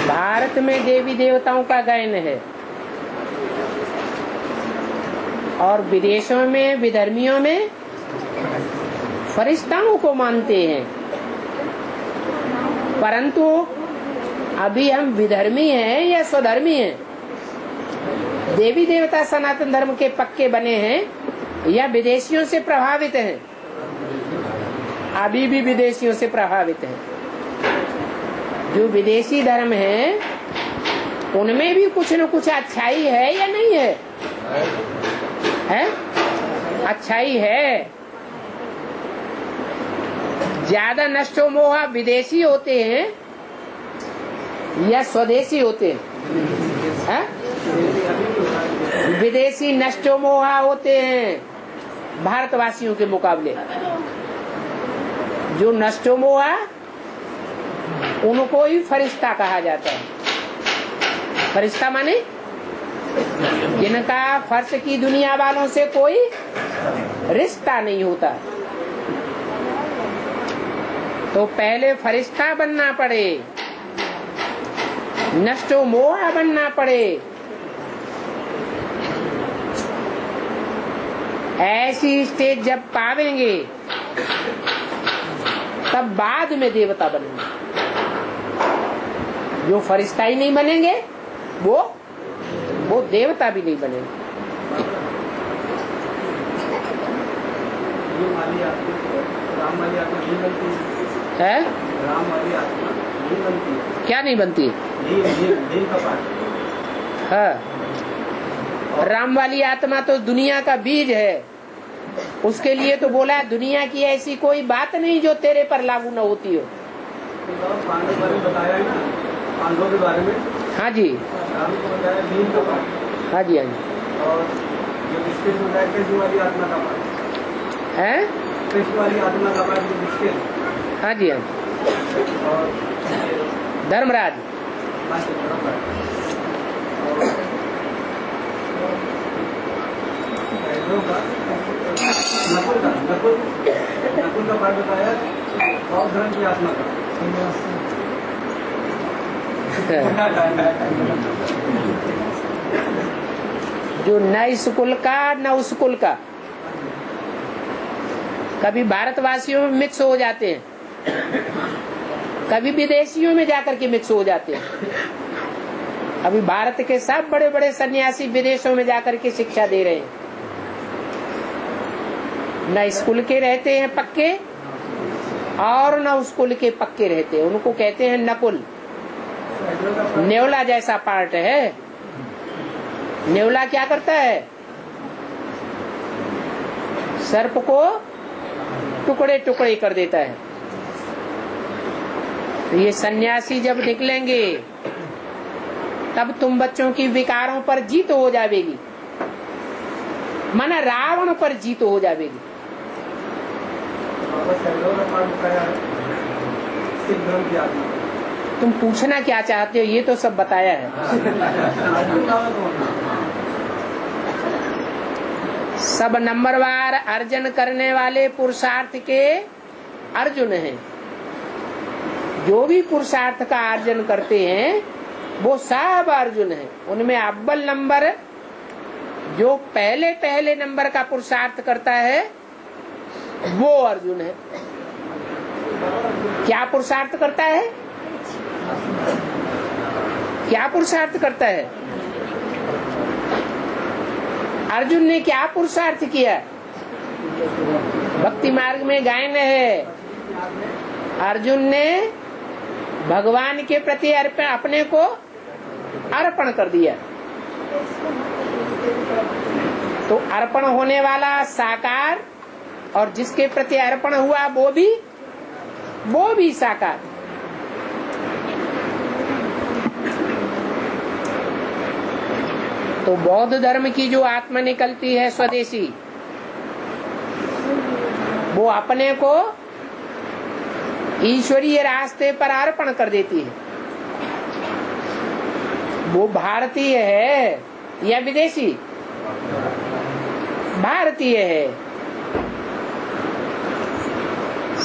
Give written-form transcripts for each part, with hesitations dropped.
भारत में देवी देवताओं का गायन है और विदेशों में विधर्मियों में फरिश्ताओं को मानते हैं, परंतु अभी हम विधर्मी हैं या स्वधर्मी हैं? देवी देवता सनातन धर्म के पक्के बने हैं या विदेशियों से प्रभावित हैं? अभी भी विदेशियों से प्रभावित हैं। जो विदेशी धर्म है उनमें भी कुछ न कुछ अच्छाई है या नहीं है? है? अच्छाई है। ज्यादा नष्टो मोहा विदेशी होते हैं या स्वदेशी होते हैं? है? विदेशी नष्टो मोहा होते हैं भारतवासियों के मुकाबले। जो नष्टो मोहा उनको ही फरिश्ता कहा जाता है। फरिश्ता माने जिनका फर्श की दुनिया वालों से कोई रिश्ता नहीं होता। तो पहले फरिश्ता बनना पड़े, नष्टो मोहा बनना पड़े, ऐसी स्टेज जब पावेंगे तब बाद में देवता बनेंगे। जो फरिश्ता ही नहीं बनेंगे वो देवता भी नहीं बनेंगे। है? क्या नहीं बनती? हाँ, राम वाली आत्मा तो दुनिया का बीज है। उसके लिए तो बोला है दुनिया की ऐसी कोई बात नहीं जो तेरे पर लागू न होती हो। पांडवों के बारे में। हाँ जी, हाँ जी, हाँ जी। और जो कृष्ण वाली आत्मा का पाठ है, कृष्ण वाली आत्मा का पाठ। हाँ जी, हाँ जी। और धर्मराज। नकुल का पाठ बताया और धर्म की आत्मा का। जो न इस कुल का न उस कुल का, कभी भारतवासियों में मिक्स हो जाते हैं, कभी विदेशियों में जाकर के मिक्स हो जाते हैं। अभी भारत के सब बड़े बड़े सन्यासी विदेशों में जाकर के शिक्षा दे रहे हैं। न स्कूल के रहते हैं पक्के और न उस कुल के पक्के रहते हैं। उनको कहते हैं नकुल। नेवला जैसा पार्ट है। नेवला क्या करता है? सर्प को टुकड़े टुकड़े कर देता है। तो ये सन्यासी जब निकलेंगे तब तुम बच्चों की विकारों पर जीत हो जाएगी, माना रावण पर जीत हो जाएगी। तुम पूछना क्या चाहते हो ये तो सब बताया है। सब नंबरवार अर्जन करने वाले पुरुषार्थ के अर्जुन हैं। जो भी पुरुषार्थ का अर्जन करते हैं वो सब अर्जुन हैं। उनमें अव्वल नंबर जो पहले पहले नंबर का पुरुषार्थ करता है वो अर्जुन है। क्या पुरुषार्थ करता है? क्या पुरुषार्थ करता है? अर्जुन ने क्या पुरुषार्थ किया? भक्ति मार्ग में गायन है, अर्जुन ने भगवान के प्रति अपने को अर्पण कर दिया। तो अर्पण होने वाला साकार और जिसके प्रति अर्पण हुआ वो भी साकार। तो बौद्ध धर्म की जो आत्मा निकलती है स्वदेशी, वो अपने को ईश्वरीय रास्ते पर अर्पण कर देती है। वो भारतीय है या विदेशी? भारतीय है।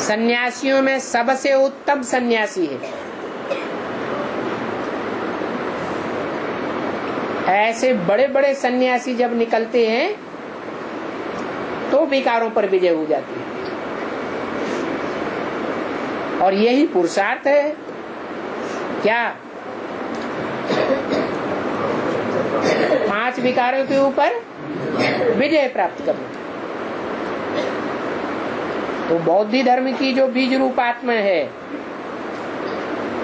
सन्यासियों में सबसे उत्तम सन्यासी है। ऐसे बड़े बड़े सन्यासी जब निकलते हैं तो विकारों पर विजय हो जाती है। और यही पुरुषार्थ है। क्या 5 विकारों के ऊपर विजय प्राप्त करना। तो बौद्ध धर्म की जो बीज रूप आत्मा है,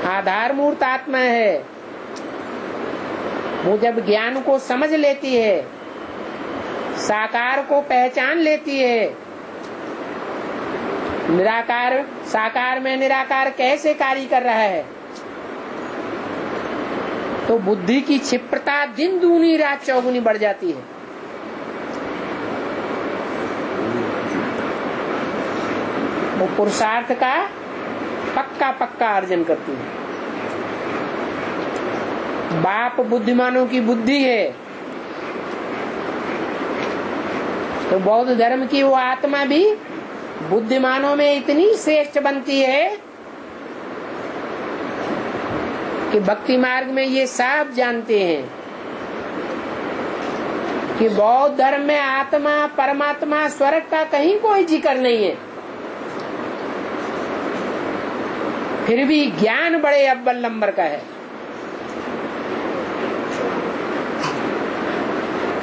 आधार मूर्त आत्मा है, वो जब ज्ञान को समझ लेती है, साकार को पहचान लेती है, निराकार साकार में निराकार कैसे कार्य कर रहा है, तो बुद्धि की क्षिप्रता दिन दूनी रात चौगुनी बढ़ जाती है। वो पुरुषार्थ का पक्का अर्जन करती है। बाप बुद्धिमानों की बुद्धि है, तो बौद्ध धर्म की वो आत्मा भी बुद्धिमानों में इतनी श्रेष्ठ बनती है कि भक्ति मार्ग में ये सब जानते हैं कि बौद्ध धर्म में आत्मा परमात्मा स्वर्ग का कहीं कोई जिक्र नहीं है, फिर भी ज्ञान बड़े अव्वल नंबर का है।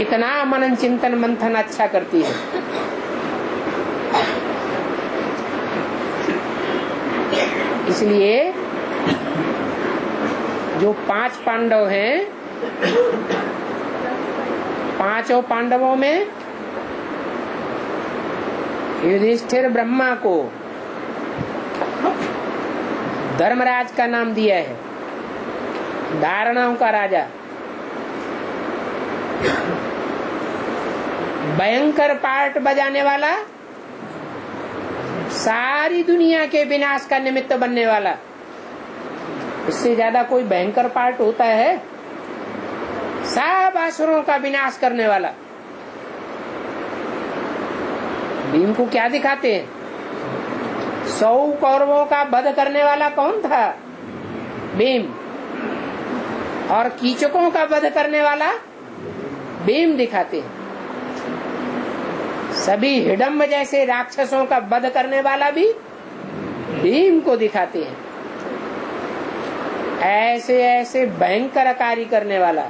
इतना मनन चिंतन मंथन अच्छा करती है। इसलिए जो 5 पांडव हैं, 5 पांडवों में युधिष्ठिर ब्रह्मा को धर्मराज का नाम दिया है, धारणाओं का राजा। भयंकर पार्ट बजाने वाला, सारी दुनिया के विनाश का निमित्त बनने वाला। इससे ज्यादा कोई भयंकर पार्ट होता है? सब असुरों का विनाश करने वाला। भीम को क्या दिखाते हैं? 100 कौरवों का वध करने वाला कौन था? भीम। और कीचकों का वध करने वाला भीम दिखाते हैं। सभी हिडम्ब जैसे राक्षसों का वध करने वाला भी भीम को दिखाते हैं। ऐसे ऐसे भयंकर कार्य करने वाला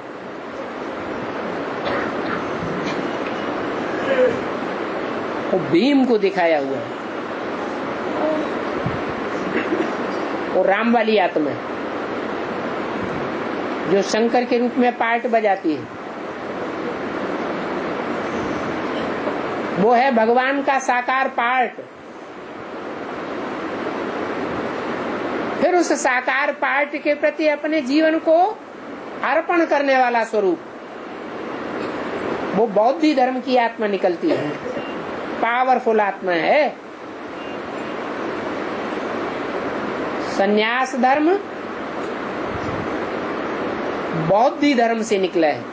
वो भीम को दिखाया हुआ है। वो राम वाली आत्मा है जो शंकर के रूप में पार्ट बजाती है। वो है भगवान का साकार पार्ट। फिर उस साकार पार्ट के प्रति अपने जीवन को अर्पण करने वाला स्वरूप, वो बौद्ध धर्म की आत्मा निकलती है। पावरफुल आत्मा है। संन्यास धर्म बौद्ध धर्म से निकला है।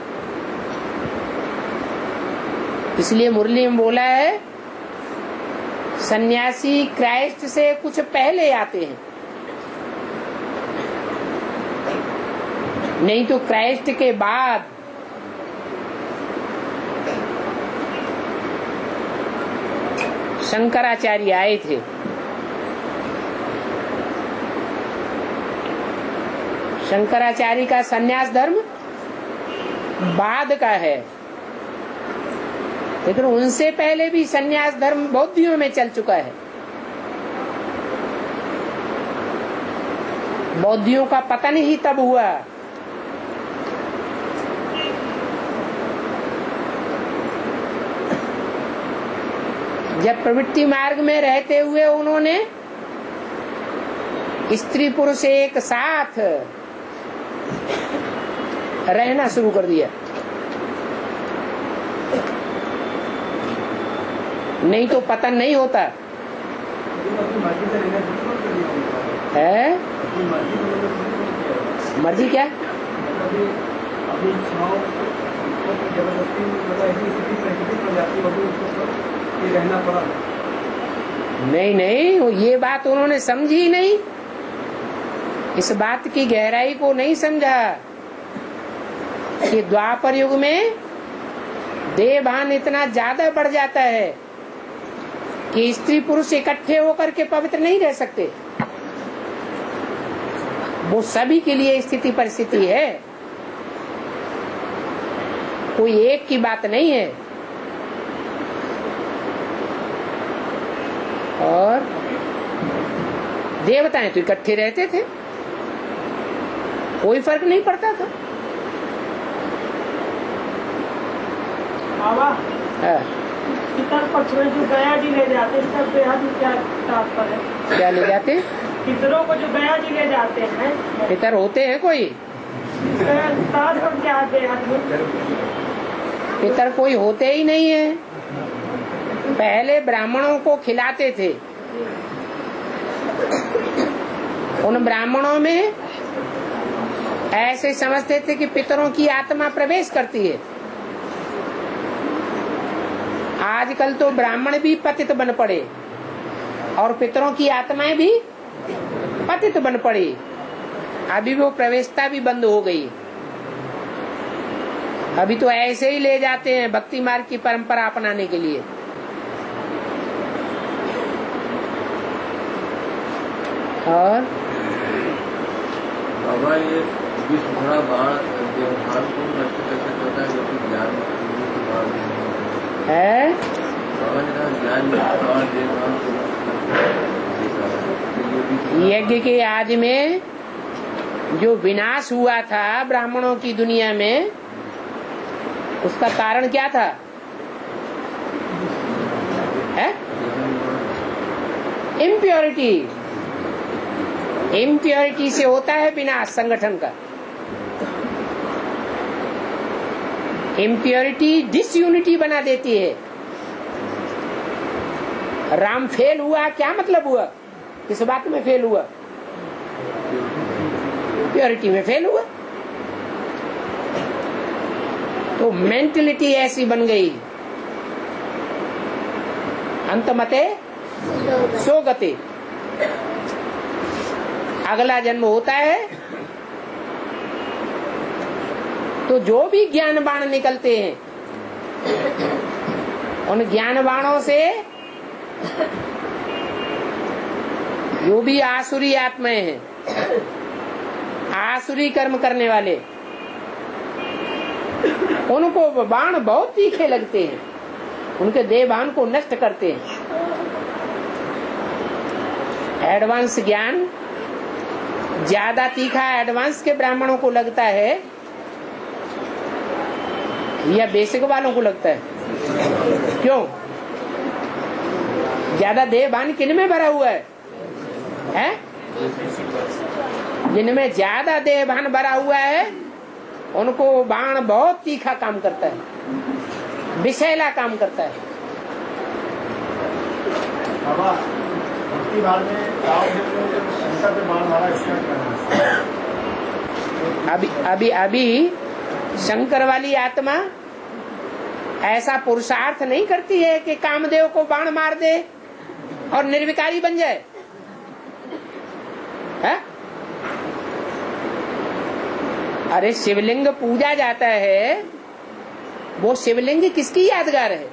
इसलिए मुरली में बोला है, सन्यासी क्राइस्ट से कुछ पहले आते हैं, नहीं तो क्राइस्ट के बाद शंकराचार्य आए थे। शंकराचार्य का सन्यास धर्म बाद का है, लेकिन उनसे पहले भी सन्यास धर्म बौद्धियों में चल चुका है। बौद्धियों का पतन ही तब हुआ जब प्रवृत्ति मार्ग में रहते हुए उन्होंने स्त्री पुरुष एक साथ रहना शुरू कर दिया। नहीं तो पतन नहीं होता है। मर्जी क्या? नहीं नहीं, ये बात उन्होंने समझी नहीं, इस बात की गहराई को नहीं समझा कि द्वापर युग में देहभान इतना ज्यादा बढ़ जाता है कि स्त्री पुरुष इकट्ठे होकर के पवित्र नहीं रह सकते। वो सभी के लिए स्थिति परिस्थिति है, कोई एक की बात नहीं है। और देवताएं तो इकट्ठे रहते थे, कोई फर्क नहीं पड़ता था। पितर पक्ष में जो गया जी ले जाते हैं, इसका बेहद क्या तात्पर्य है? क्या ले जाते? पितरों को जो गया जी ले जाते हैं। पितर होते हैं कोई? क्या बेहद पितर कोई होते ही नहीं है। पहले ब्राह्मणों को खिलाते थे, उन ब्राह्मणों में ऐसे समझते थे कि पितरों की आत्मा प्रवेश करती है। आजकल तो ब्राह्मण भी पतित बन पड़े और पितरों की आत्माएं भी पतित बन पड़ी। अभी वो प्रवेशता भी बंद हो गई। अभी तो ऐसे ही ले जाते हैं भक्ति मार्ग की परंपरा अपनाने के लिए। और बाबा ये विश्व बड़ा बाण देवभान को नष्ट कैसे करता है, जो कि ज्ञान है। बाबा ने कहा ज्ञान बाण देवभान को। यज्ञ के आदि में जो विनाश हुआ था ब्राह्मणों की दुनिया में, उसका कारण क्या था? इम्प्योरिटी। इम्प्योरिटी से होता है विनाश संगठन का। इम्प्योरिटी डिसयूनिटी बना देती है। राम फेल हुआ, क्या मतलब हुआ? किस बात में फेल हुआ? प्योरिटी में फेल हुआ। तो मेंटलिटी ऐसी बन गई, अंतमते सो गति। अगला जन्म होता है तो जो भी ज्ञान बाण निकलते हैं, उन ज्ञान बाणों से जो भी आसुरी आत्माएं हैं, आसुरी कर्म करने वाले, उनको बाण बहुत तीखे लगते हैं, उनके देहभान को नष्ट करते हैं। एडवांस ज्ञान ज्यादा तीखा एडवांस के ब्राह्मणों को लगता है या बेसिक वालों को लगता है? क्यों? ज्यादा देहभान किन में भरा हुआ है? जिनमें ज्यादा देहभान भरा हुआ है उनको बाण बहुत तीखा काम करता है, विषैला काम करता है। अभी शंकर वाली आत्मा ऐसा पुरुषार्थ नहीं करती है कि कामदेव को बाण मार दे और निर्विकारी बन जाए, है? अरे शिवलिंग पूजा जाता है, वो शिवलिंग किसकी यादगार है?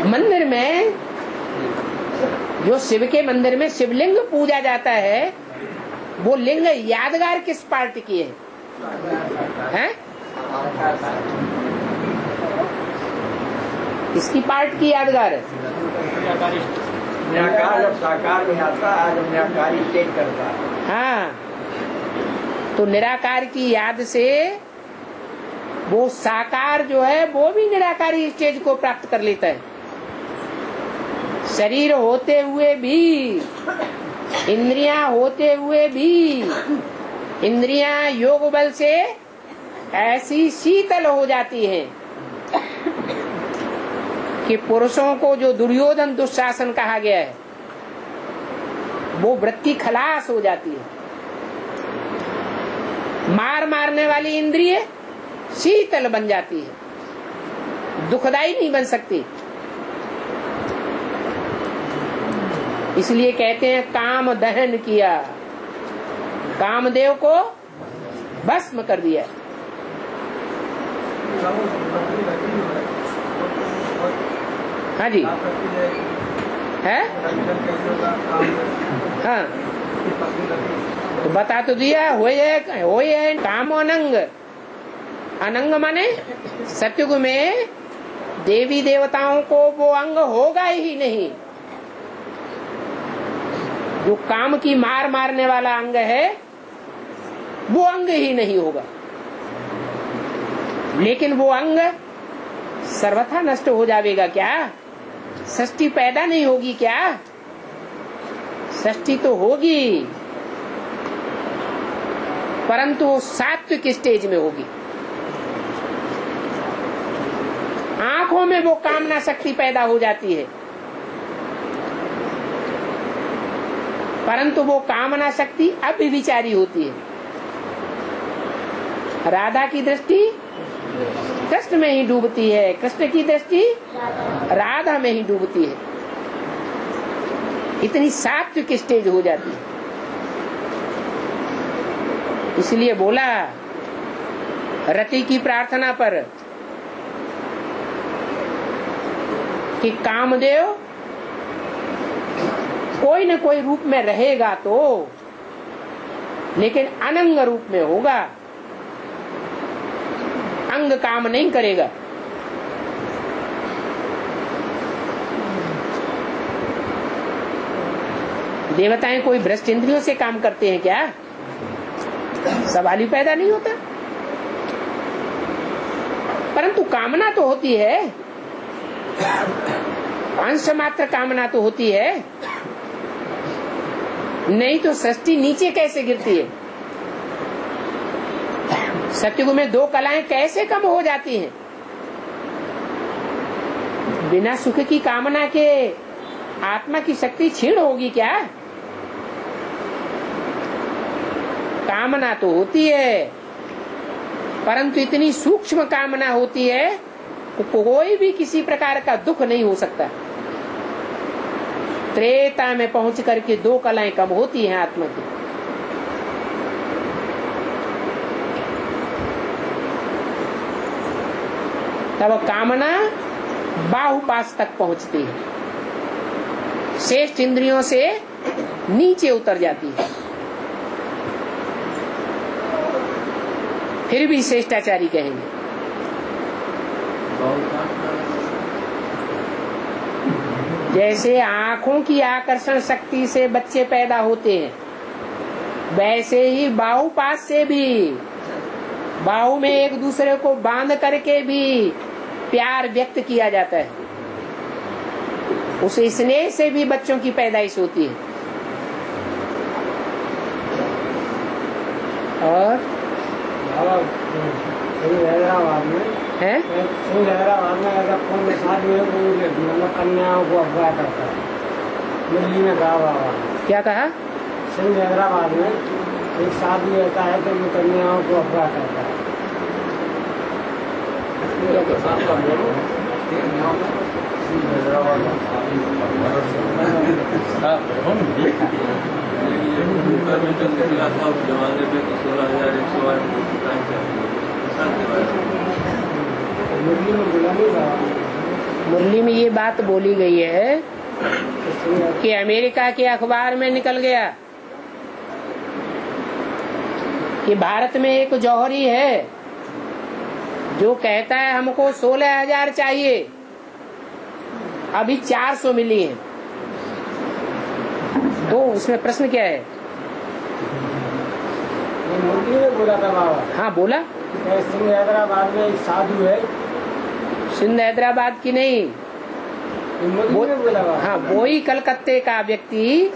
मंदिर में, जो शिव के मंदिर में शिवलिंग पूजा जाता है, वो लिंग यादगार किस पार्टी की है? किसकी पार्ट की यादगार है? साकार में आता है, निराकार स्टेज करता है। हाँ, तो निराकार की याद से वो साकार जो है वो भी निराकारी स्टेज को प्राप्त कर लेता है। शरीर होते हुए भी, इंद्रियां होते हुए भी, इंद्रियां योग बल से ऐसी शीतल हो जाती हैं कि पुरुषों को जो दुर्योधन दुशासन कहा गया है, वो वृत्ति खलास हो जाती है। मारने वाली इंद्रिय शीतल बन जाती है, दुखदाई नहीं बन सकती। इसलिए कहते हैं काम दहन किया, कामदेव को भस्म कर दिया। हाँ जी, है हाँ, तो बता तो दिया, हो है काम अनंग। अनंग माने सत्युग में देवी देवताओं को वो अंग होगा ही नहीं। जो काम की मार मारने वाला अंग है वो अंग ही नहीं होगा। लेकिन वो अंग सर्वथा नष्ट हो जाएगा क्या? षष्ठी पैदा नहीं होगी क्या? षष्ठी तो होगी, परंतु वो सात्विक स्टेज में होगी। आंखों में वो कामना शक्ति पैदा हो जाती है, परंतु वो कामना शक्ति अभिविचारी होती है। राधा की दृष्टि कृष्ण में ही डूबती है, कृष्ण की दृष्टि राधा में ही डूबती है। इतनी सात्विक स्टेज हो जाती है। इसलिए बोला रति की प्रार्थना पर कि कामदेव कोई न कोई रूप में रहेगा तो, लेकिन अनंग रूप में होगा, अंग काम नहीं करेगा। देवताएं कोई भ्रष्ट इंद्रियों से काम करते हैं क्या? सवाल ही पैदा नहीं होता। परंतु कामना तो होती है, अंश मात्र कामना तो होती है, नहीं तो सृष्टि नीचे कैसे गिरती है? सत्युग में दो कलाएं कैसे कम हो जाती हैं? बिना सुख की कामना के आत्मा की शक्ति क्षीण होगी क्या? कामना तो होती है, परंतु इतनी सूक्ष्म कामना होती है तो कोई भी किसी प्रकार का दुख नहीं हो सकता। त्रेता में पहुंच करके दो कलाएं कम होती हैं आत्मा की। तब कामना बाहुपास तक पहुंचती है, श्रेष्ठ इंद्रियों से नीचे उतर जाती है। फिर भी श्रेष्ठाचारी कहेंगे। जैसे आंखों की आकर्षण शक्ति से बच्चे पैदा होते हैं, वैसे ही बाहुपास से भी, बाहु में एक दूसरे को बांध करके भी प्यार व्यक्त किया जाता है। उस स्नेह से भी बच्चों की पैदाइश होती है। और हैदराबाद में है हैदराबाद में अगर कौन में शादी है तो कन्याओं को अगवा करता है। दिल्ली में कहा, क्या कहा? सिंध हैदराबाद में एक शादी होता है तो वो कन्याओं को अगवा करता है। मुरली में ये बात बोली गई है कि अमेरिका के अखबार में निकल गया कि भारत में एक जौहरी है जो कहता है हमको 16,000 चाहिए, अभी 400 मिली है। तो उसमें प्रश्न क्या है? मोदी ने बोला था बाबा। हाँ बोला। सिंध हैदराबाद में एक साधु है। सिंध हैदराबाद की नहीं, मोदी ने बोला बाबा। हाँ वही कलकत्ते का व्यक्ति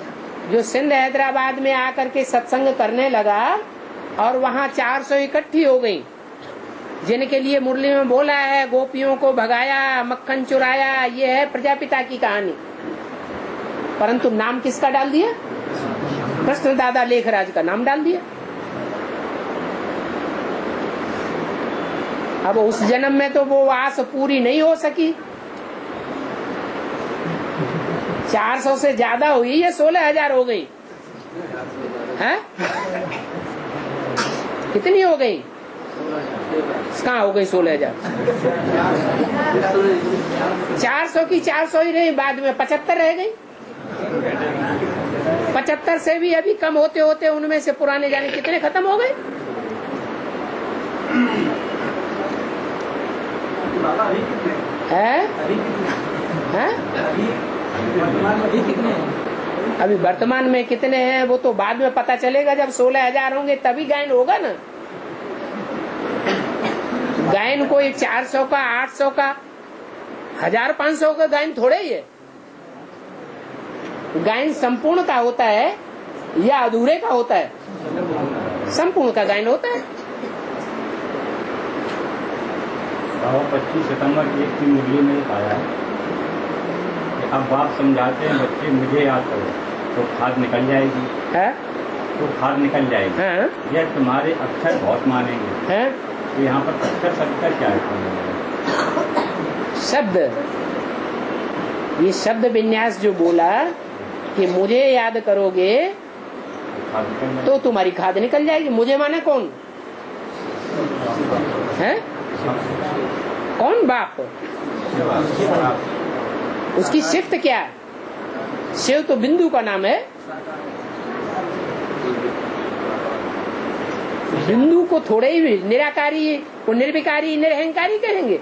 जो सिंध हैदराबाद में आकर के सत्संग करने लगा और वहाँ 400 इकट्ठी हो गई, जिनके लिए मुरली में बोला है गोपियों को भगाया, मक्खन चुराया। ये है प्रजापिता की कहानी। परंतु नाम किसका डाल दिया? कृष्ण दादा लेखराज का नाम डाल दिया। अब उस जन्म में तो वो आस पूरी नहीं हो सकी। 400 से ज्यादा हुई या 16,000 हो गई है? कितनी हो गई? कहाँ हो गई 16,000? 400 की 400 ही रही, बाद में 75 रह गई। 75 से भी अभी कम होते होते उनमें से पुराने जाने कितने खत्म हो गए? अभी वर्तमान में कितने हैं वो तो बाद में पता चलेगा, जब 16,000 होंगे तभी गायन होगा ना। गायन कोई 400 का, 800 का, 1,500 का गायन थोड़े ही है। गायन संपूर्ण का होता है या अधूरे का होता है? संपूर्ण का गायन होता है। 25 सितंबर की एक मुरली में पाया कि अब बाप समझाते हैं बच्चे मुझे याद करो तो खाद निकल जाएगी है? तो खाद निकल जाएगी है? यह तुम्हारे अक्षर बहुत मानेंगे है? तो यहाँ पर अक्षर शब्द का क्या है? शब्द, ये शब्द विन्यास जो बोला कि मुझे याद करोगे तो तुम्हारी खाद निकल जाएगी। मुझे माने कौन है? कौन? बाप। उसकी शिफ्ट क्या है? शिव तो बिंदु का नाम है। बिंदु को थोड़े ही निराकारी को निर्विकारी निरहंकारी कहेंगे।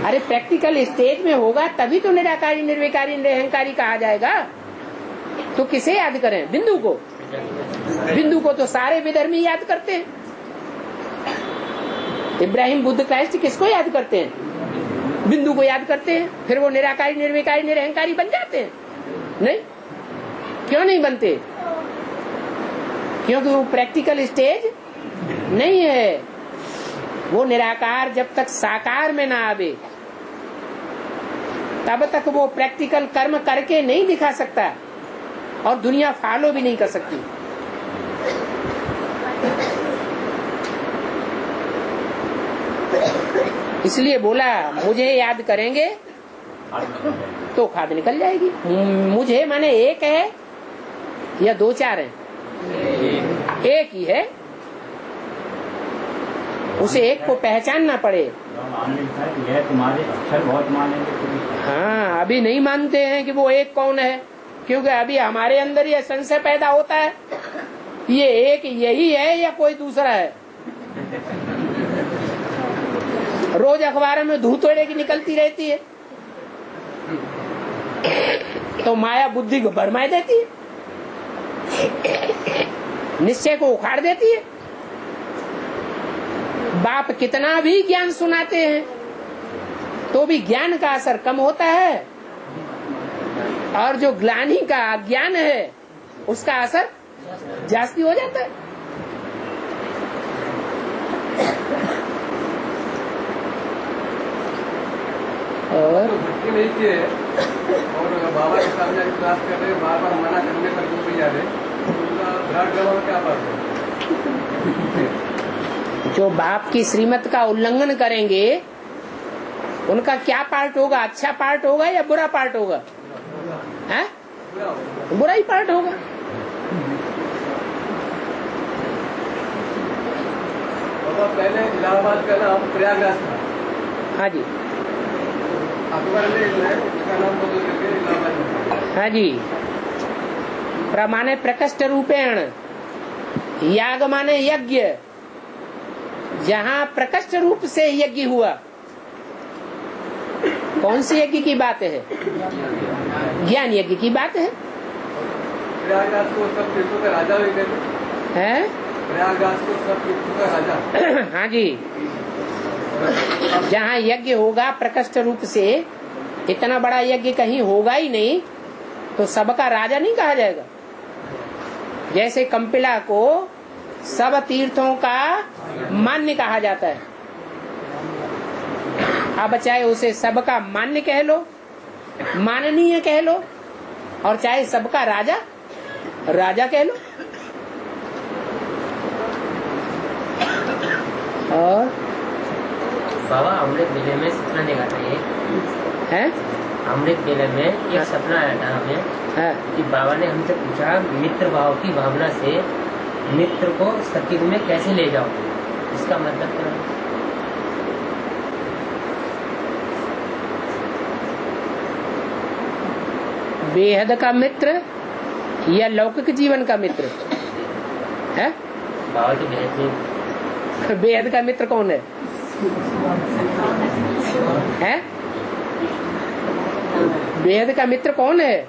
अरे प्रैक्टिकल स्टेज में होगा तभी तो निराकारी निर्विकारी निरहंकारी कहा जाएगा। तो किसे याद करें? बिंदु को। बिंदु को तो सारे विधर्मी याद करते हैं। इब्राहिम, बुद्ध, क्राइस्ट किसको याद करते हैं? बिंदु को याद करते हैं। फिर वो निराकारी निर्विकारी निरहंकारी बन जाते हैं? नहीं। क्यों नहीं बनते? क्योंकि वो प्रैक्टिकल स्टेज नहीं है। वो निराकार जब तक साकार में ना आवे तब तक वो प्रैक्टिकल कर्म करके नहीं दिखा सकता और दुनिया फॉलो भी नहीं कर सकती। इसलिए बोला मुझे याद करेंगे तो खाद निकल जाएगी। मुझे माने एक है या 2-4 है? एक ही है। उसे एक को पहचानना पड़े। यह तुम्हारे अक्षर बहुत मानेंगे। हाँ, अभी नहीं मानते हैं कि वो एक कौन है, क्योंकि अभी हमारे अंदर ये संशय पैदा होता है ये एक यही है या कोई दूसरा है। रोज अखबार में धूतोड़े की निकलती रहती है तो माया बुद्धि को भरमाए देती है, निश्चय को उखाड़ देती है। बाप कितना भी ज्ञान सुनाते हैं तो भी ज्ञान का असर कम होता है और जो ग्लानि का अज्ञान है उसका असर जास्ती हो जाता है। और नहीं किए और बाबा के सामने क्लास कर रहे, बार बार मना करने पर क्यों नहीं जा रहे? उनका विराट गवा क्या बात है? जो बाप की श्रीमत का उल्लंघन करेंगे उनका क्या पार्ट होगा? अच्छा पार्ट होगा या बुरा पार्ट होगा? है? बुरा ही पार्ट होगा। पहले इलाहाबाद का नाम प्रयागराज था। हाँ जी, अकबर ने इसका नाम बदल करके इलाहाबाद। हाँ जी। प्रमाणे प्रकष्ट रूपेण, याग माने यज्ञ। जहाँ प्रकष्ट रूप से यज्ञ हुआ, कौन सी यज्ञ की बात है? ज्ञान यज्ञ की बात है। प्रयागराज को सब तीर्थों का राजा भी कहते हैं। प्रयागराज को सब तीर्थों का राजा। हाँ जी। जहाँ यज्ञ होगा प्रकष्ट रूप से, इतना बड़ा यज्ञ कहीं होगा ही नहीं तो सबका राजा नहीं कहा जाएगा। जैसे कंपिला को सब तीर्थों का मान्य कहा जाता है, अब चाहे उसे सबका मान्य कह लो, माननीय कह लो, और चाहे सबका राजा राजा कह लो। और बाबा अमृत वेले में सपना देखा था ये है अमृत वेले में एक सपना आया था हमें कि बाबा ने हमसे पूछा मित्र भाव की भावना से मित्र को सतयुग में कैसे ले जाओ, इसका मतलब क्या है? बेहद का मित्र या लौकिक जीवन का मित्र है? बाबा की बेहद बेहद का मित्र कौन है? हैं? बेहद का मित्र कौन है?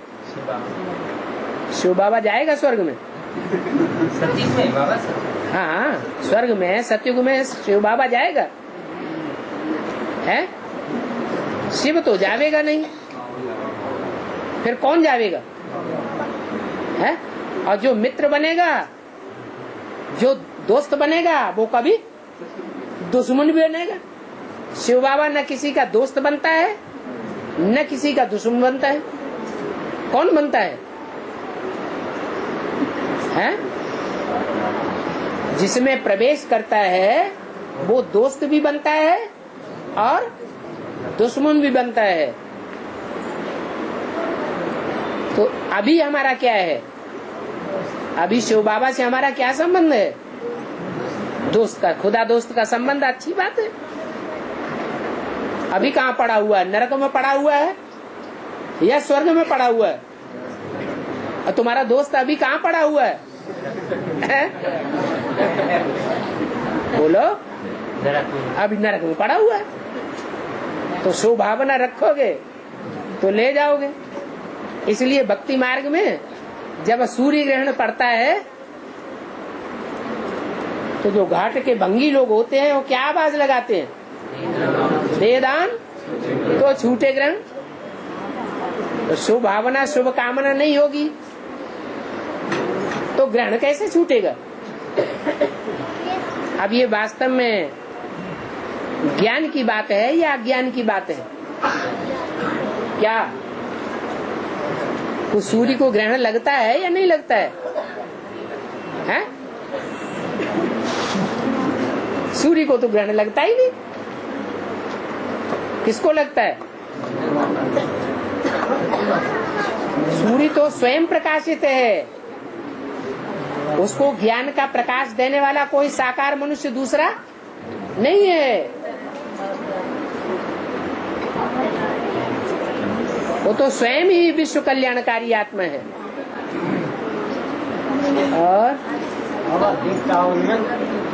शिव बाबा जाएगा स्वर्ग में? सतयुग में बाबा हाँ, स्वर्ग में सतयुग में शिव बाबा जाएगा है? शिव तो जावेगा नहीं, फिर कौन जावेगा है? और जो मित्र बनेगा, जो दोस्त बनेगा, वो कभी दुश्मन भी बनेगा। शिव बाबा न किसी का दोस्त बनता है न किसी का दुश्मन बनता है। कौन बनता है? जिसमें प्रवेश करता है वो दोस्त भी बनता है और दुश्मन भी बनता है। तो अभी हमारा क्या है? अभी शिव बाबा से हमारा क्या संबंध है? दोस्त का, खुदा दोस्त का संबंध। अच्छी बात है। अभी कहाँ पड़ा हुआ है? नरक में पड़ा हुआ है या स्वर्ग में पड़ा हुआ है? और तुम्हारा दोस्त अभी कहाँ पड़ा हुआ है? बोलो। अभी नरक में पड़ा हुआ है। तो शुभावना रखोगे तो ले जाओगे। इसलिए भक्ति मार्ग में जब सूर्य ग्रहण पड़ता है तो जो घाट के भंगी लोग होते हैं वो क्या आवाज लगाते हैं? देदान तो छूटे ग्रहण। तो शुभ भावना शुभ कामना नहीं होगी तो ग्रहण कैसे छूटेगा? अब ये वास्तव में ज्ञान की बात है या अज्ञान की बात है? क्या उस सूर्य को ग्रहण लगता है या नहीं लगता है? हैं? सूर्य को तो ग्रहण लगता ही नहीं। किसको लगता है? सूर्य तो स्वयं प्रकाशित है। उसको ज्ञान का प्रकाश देने वाला कोई साकार मनुष्य दूसरा नहीं है। वो तो स्वयं ही विश्व कल्याणकारी आत्मा है। और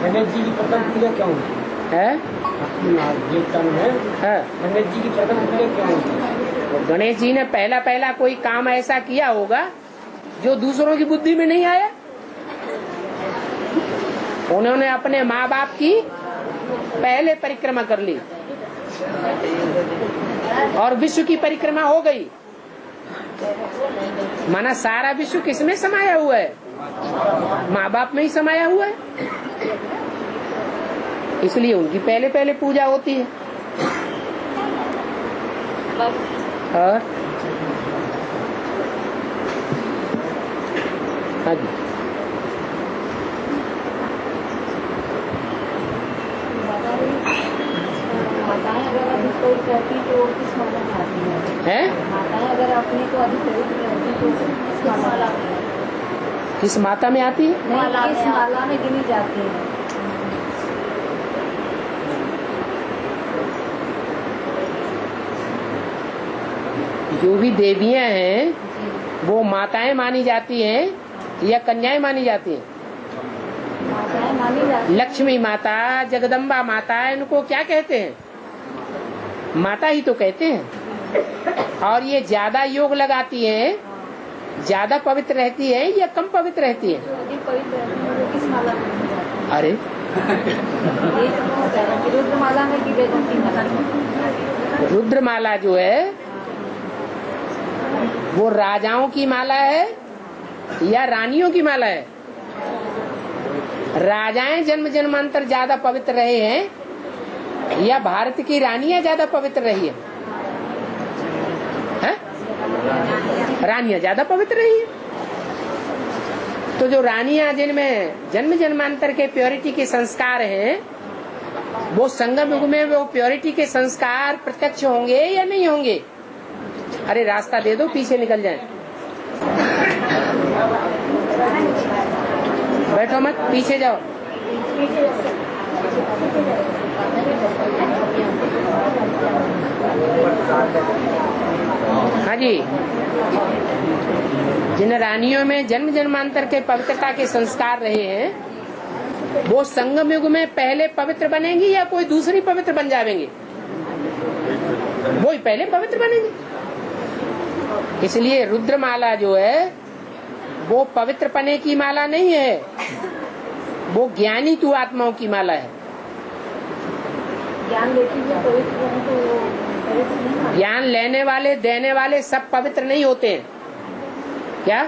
गणेश जी की प्रथम पूजा क्यों है? गणेश जी की प्रथम पूजा क्यों? गणेश जी ने पहला कोई काम ऐसा किया होगा जो दूसरों की बुद्धि में नहीं आया। उन्होंने अपने माँ बाप की पहले परिक्रमा कर ली और विश्व की परिक्रमा हो गई। माना सारा विश्व किसमें समाया हुआ है? माँ बाप में ही समाया हुआ है। इसलिए उनकी पहले पूजा होती है। और हाँ जी, माताएं अगर अधिक पवित्र रहती तो किस माला में आती है? माताएं अगर अपने को अधिक पवित्र रहती तो किस माला में? किस माता में आती है? किस माला में गिनी जाती है? जो भी देवियां हैं वो माताएं मानी जाती हैं या कन्याएं मानी जाती हैं? माताएं मानी जाती। लक्ष्मी माता, जगदम्बा माता, इनको क्या कहते हैं? माता ही तो कहते हैं। और ये ज्यादा योग लगाती हैं, ज्यादा पवित्र रहती है या कम पवित्र रहती है? अधिक पवित्र रहती है वो किस माला में गिनी जाती है? अरे रुद्रमाला में की वेदंती माला। रुद्रमाला जो है वो राजाओं की माला है या रानियों की माला है? राजाएं जन्म जन्मांतर ज्यादा पवित्र रहे हैं या भारत की रानियां ज्यादा पवित्र रही है? रानियां ज्यादा पवित्र रही है। तो जो रानियां जिनमें जन्म जन्मांतर के प्योरिटी के संस्कार हैं वो संगम युग में वो प्योरिटी के संस्कार प्रत्यक्ष होंगे या नहीं होंगे? अरे रास्ता दे दो, पीछे निकल जाए। बैठो मत, पीछे जाओ। हाँ जी, जिन रानियों में जन्म जन्मांतर के पवित्रता के संस्कार रहे हैं, वो संगम युग में पहले पवित्र बनेंगी या कोई दूसरी पवित्र बन जाएंगे? वो ही पहले पवित्र बनेंगे। इसलिए रुद्रमाला जो है वो पवित्र पने की माला नहीं है, वो ज्ञानी तू आत्माओं की माला है। ज्ञान लेने वाले देने वाले सब पवित्र नहीं होते हैं क्या?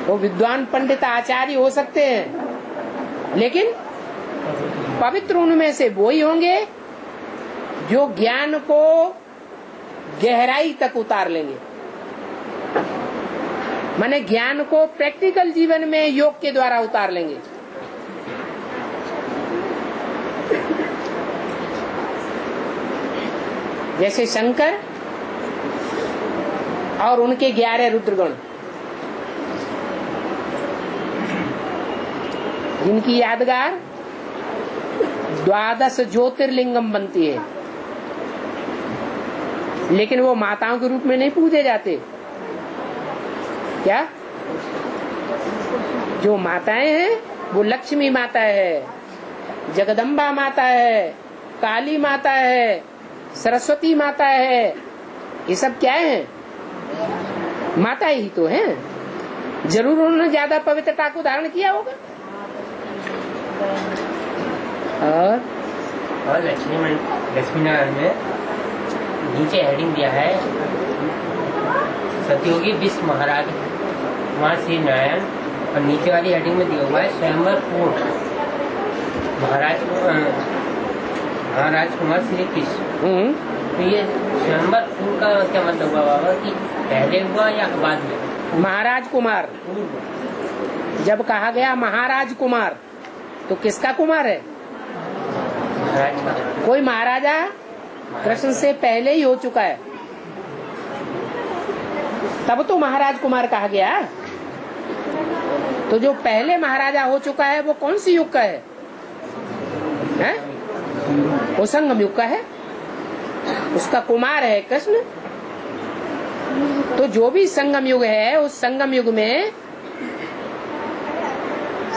वो विद्वान पंडित आचार्य हो सकते हैं, लेकिन पवित्र उनमें से वो ही होंगे जो ज्ञान को गहराई तक उतार लेंगे। माने ज्ञान को प्रैक्टिकल जीवन में योग के द्वारा उतार लेंगे। जैसे शंकर और उनके 11 रुद्रगण, जिनकी यादगार 12 ज्योतिर्लिंगम बनती है, लेकिन वो माताओं के रूप में नहीं पूजे जाते। क्या? जो माताएं हैं वो लक्ष्मी माता है, जगदम्बा माता है, काली माता है, सरस्वती माता है। ये सब क्या है? माता ही तो है। जरूर उन्होंने ज्यादा पवित्रता को धारण किया होगा। और लक्ष्मी नारायण में नीचे हेडिंग दिया है सतयोगी विश्व महाराज कुमार श्री नारायण, और नीचे वाली हेडिंग में दिया हुआ है स्वयंवर पूर्ण महाराज कुमार श्री कृष्ण। तो ये स्वयंवर पूर्ण का क्या मतलब हुआ बाबा, कि पहले हुआ या बाद में? महाराज कुमार जब कहा गया महाराज कुमार, तो किसका कुमार है? महाराज का। कोई महाराजा कृष्ण से पहले ही हो चुका है, तब तो महाराज कुमार कहा गया। तो जो पहले महाराजा हो चुका है वो कौन सी युग का है? वो संगम युग का है, उसका कुमार है कृष्ण। तो जो भी संगम युग है, उस संगम युग में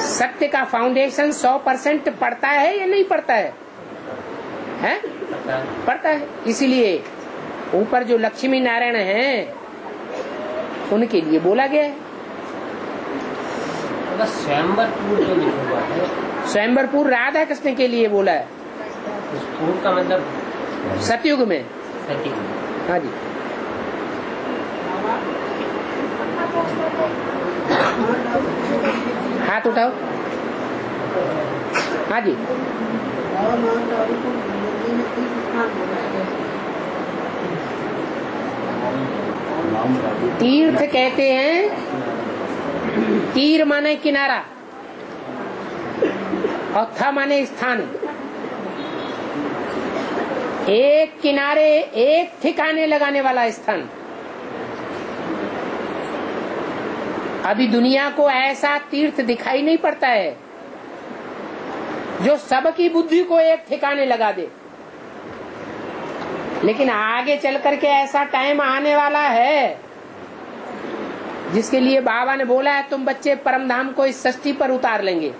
सत्य का फाउंडेशन 100% पड़ता है या नहीं पड़ता है? हैं? पड़ता है। इसीलिए ऊपर जो लक्ष्मी नारायण हैं उनके लिए बोला गया है। स्वयंवरपुर जो लिखा हुआ है, स्वयंवरपुर राधा कृष्ण के लिए बोला है। उस का मतलब सतयुग में। सतयुग। हाँ जी। हाथ उठाओ। हाँ जी। तीर्थ कहते हैं, तीर माने किनारा और था माने स्थान। एक किनारे, एक ठिकाने लगाने वाला स्थान। अभी दुनिया को ऐसा तीर्थ दिखाई नहीं पड़ता है जो सबकी बुद्धि को एक ठिकाने लगा दे, लेकिन आगे चल करके ऐसा टाइम आने वाला है जिसके लिए बाबा ने बोला है तुम बच्चे परम धाम को इस षष्ठी पर उतार लेंगे।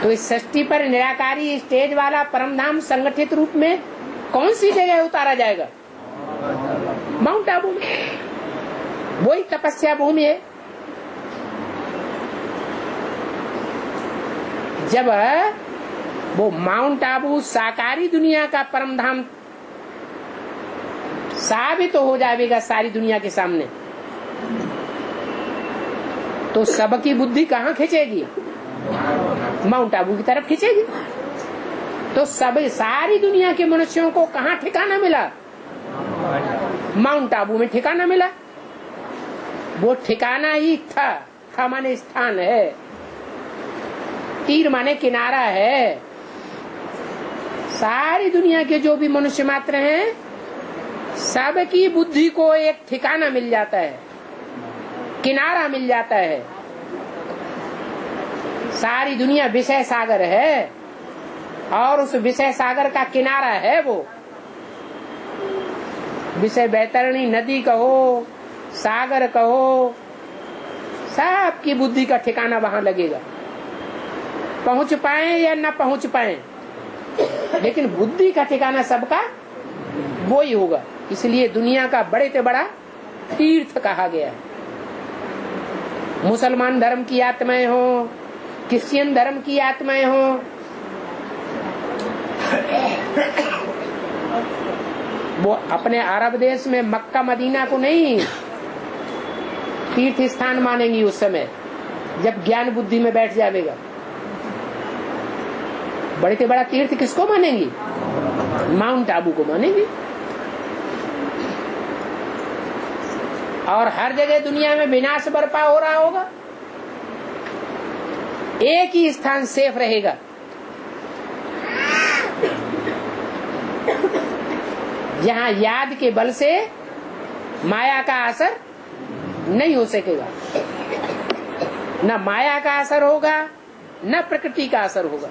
तो इस षष्ठी पर निराकारी स्टेज वाला परम धाम संगठित रूप में कौन सी जगह उतारा जाएगा? माउंट आबू में। वही तपस्या भूमि है। जब वो माउंट आबू साकारी दुनिया का परम धाम साबित तो हो जाएगा सारी दुनिया के सामने, तो सबकी बुद्धि कहाँ खींचेगी? माउंट आबू की तरफ खींचेगी। तो सब सारी दुनिया के मनुष्यों को कहाँ ठिकाना मिला? माउंट आबू में ठिकाना मिला। वो ठिकाना ही था माने स्थान है, तीर माने किनारा है, सारी दुनिया के जो भी मनुष्य मात्र हैं, सबकी बुद्धि को एक ठिकाना मिल जाता है, किनारा मिल जाता है। सारी दुनिया विषय सागर है और उस विषय सागर का किनारा है वो विषय बैतरणी नदी कहो, सागर कहो, सबकी बुद्धि का ठिकाना वहां लगेगा। पहुंच पाए या न पहुंच पाए, लेकिन बुद्धि का ठिकाना सबका वो ही होगा। इसलिए दुनिया का बड़े से बड़ा तीर्थ कहा गया है। मुसलमान धर्म की आत्माएं हो, क्रिश्चियन धर्म की आत्माएं हो, वो अपने अरब देश में मक्का मदीना को नहीं तीर्थ स्थान मानेंगी उस समय जब ज्ञान बुद्धि में बैठ जाएगा। बड़े से बड़ा तीर्थ किसको मानेंगी? माउंट आबू को मानेंगी। और हर जगह दुनिया में विनाश बर्पा हो रहा होगा, एक ही स्थान सेफ रहेगा, जहां याद के बल से माया का असर नहीं हो सकेगा। न माया का असर होगा, न प्रकृति का असर होगा।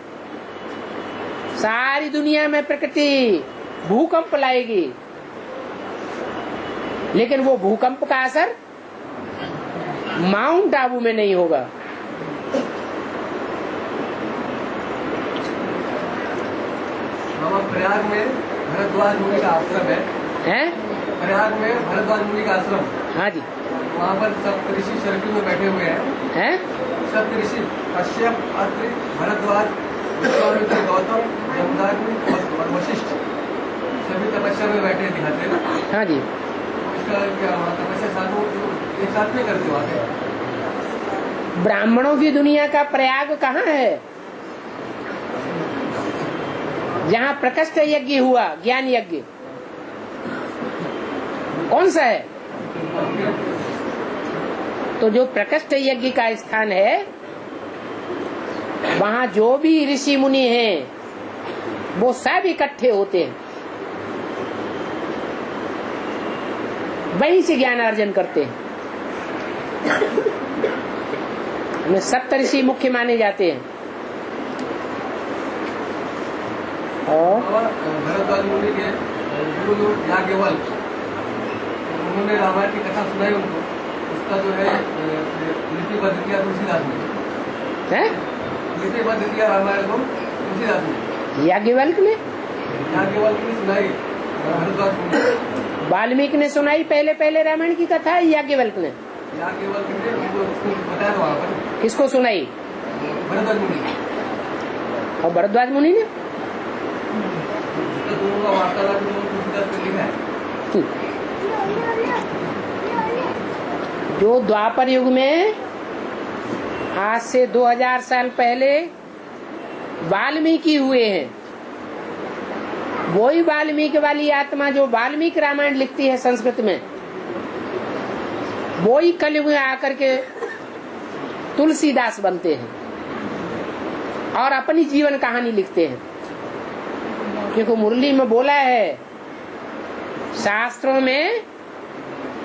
सारी दुनिया में प्रकृति भूकंप लाएगी, लेकिन वो भूकंप का असर माउंट आबू में नहीं होगा। प्रयाग में भरद्वाज मुनि का आश्रम है। प्रयाग में भरद्वाज मुनि का आश्रम। हाँ जी। वहाँ पर सब ऋषि सर्किल में बैठे हुए हैं। सब ऋषि कश्यप, अत्रि, भरद्वाज, विश्वामित्र, गौतम, जमदग्नि और वशिष्ठ सभी तपस्या में बैठे दिखाते हैं ना। हाँ जी। इसका क्या तपस्या साधु एक साथ में करते हो? ब्राह्मणों की दुनिया का प्रयाग कहाँ है? जहाँ प्रकष्ट यज्ञ हुआ, ज्ञान यज्ञ, कौन सा है? तो जो प्रकष्ट यज्ञ का स्थान है, वहाँ जो भी ऋषि मुनि हैं वो सब इकट्ठे होते हैं, वहीं से ज्ञान अर्जन करते हैं। उनमें सप्तऋषि मुख्य माने जाते हैं। और भरद्वाज मुनि के गुरु याज्ञवल्क्य, उन्होंने रामायण की कथा सुनाई उनको। उसका जो है लिपिबद्ध किया तुलसीदास ने। लिपिबद्ध किया रामायण को तुलसीदास ने। याज्ञवल्क्य ने सुनाई, भरद्वाज मुनि। वाल्मीकि ने सुनाई पहले रामायण की कथा। याज्ञवल्क्य ने बताया वहाँ पर। किसको सुनाई? भरद्वाज मुनि। और भरद्वाज मुनि ने दोनों का वार्तालाप तुलसीदास ने लिखा है। जो द्वापर युग में आज से 2000 साल पहले वाल्मीकि हुए हैं, वही वाल्मीकि वाली आत्मा जो वाल्मीकि रामायण लिखती है संस्कृत में, वही कलयुग में आकर के तुलसीदास बनते हैं और अपनी जीवन कहानी लिखते हैं। क्योंकि मुरली में बोला है, शास्त्रों में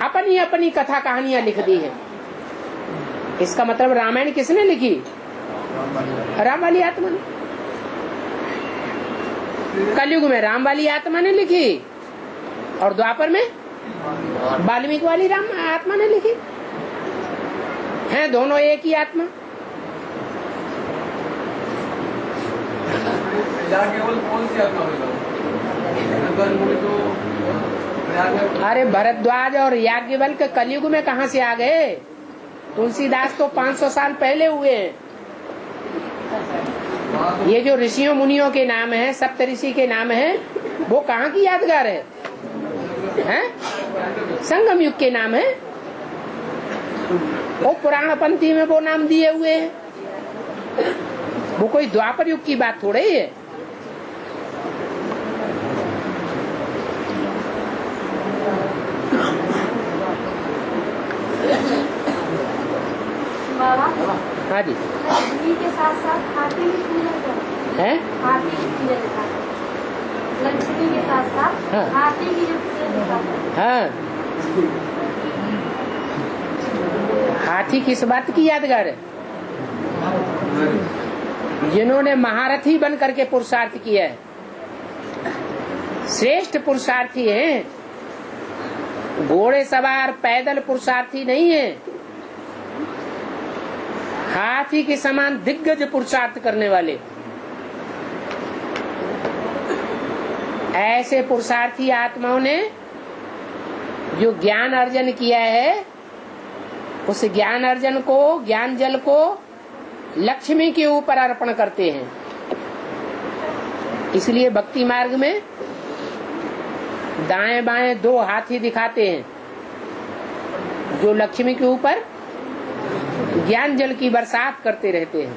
अपनी अपनी कथा कहानियां लिख दी हैं। इसका मतलब रामायण किसने लिखी? राम वाली आत्मा ने। कलयुग में राम वाली आत्मा ने लिखी और द्वापर में वाल्मीकि वाली राम आत्मा ने लिखी। हैं दोनों एक ही आत्मा। केवल कौन सी आत्मा होगा? अरे भरद्वाज और याज्ञवल्क्य कलयुग में कहाँ से आ गए? तुलसीदास तो 500 साल पहले हुए हैं। ये जो ऋषियों मुनियों के नाम है, सप्तऋषि के नाम है, वो कहाँ की यादगार है? संगम युग के नाम है। वो पुराण पंथी में वो नाम दिए हुए हैं। वो कोई द्वापर युग की बात थोड़ी है। हाँ जी। के साथ साथ हाथी भी पूजा करते हैं। हाथी की पूजा करते हैं। हाँ हाथी की जो पिक्चर दिखाते हैं। हाँ, हाथी किस बात की यादगार है? जिन्होंने महारथी बन करके पुरुषार्थ किया है, श्रेष्ठ पुरुषार्थी हैं, घोड़े सवार पैदल पुरुषार्थी नहीं है, हाथी के समान दिग्गज पुरुषार्थ करने वाले। ऐसे पुरुषार्थी आत्माओं ने जो ज्ञान अर्जन किया है, उस ज्ञान अर्जन को, ज्ञान जल को लक्ष्मी के ऊपर अर्पण करते हैं। इसलिए भक्ति मार्ग में दाएं बाएं 2 हाथी दिखाते हैं, जो लक्ष्मी के ऊपर ज्ञान जल की बरसात करते रहते हैं।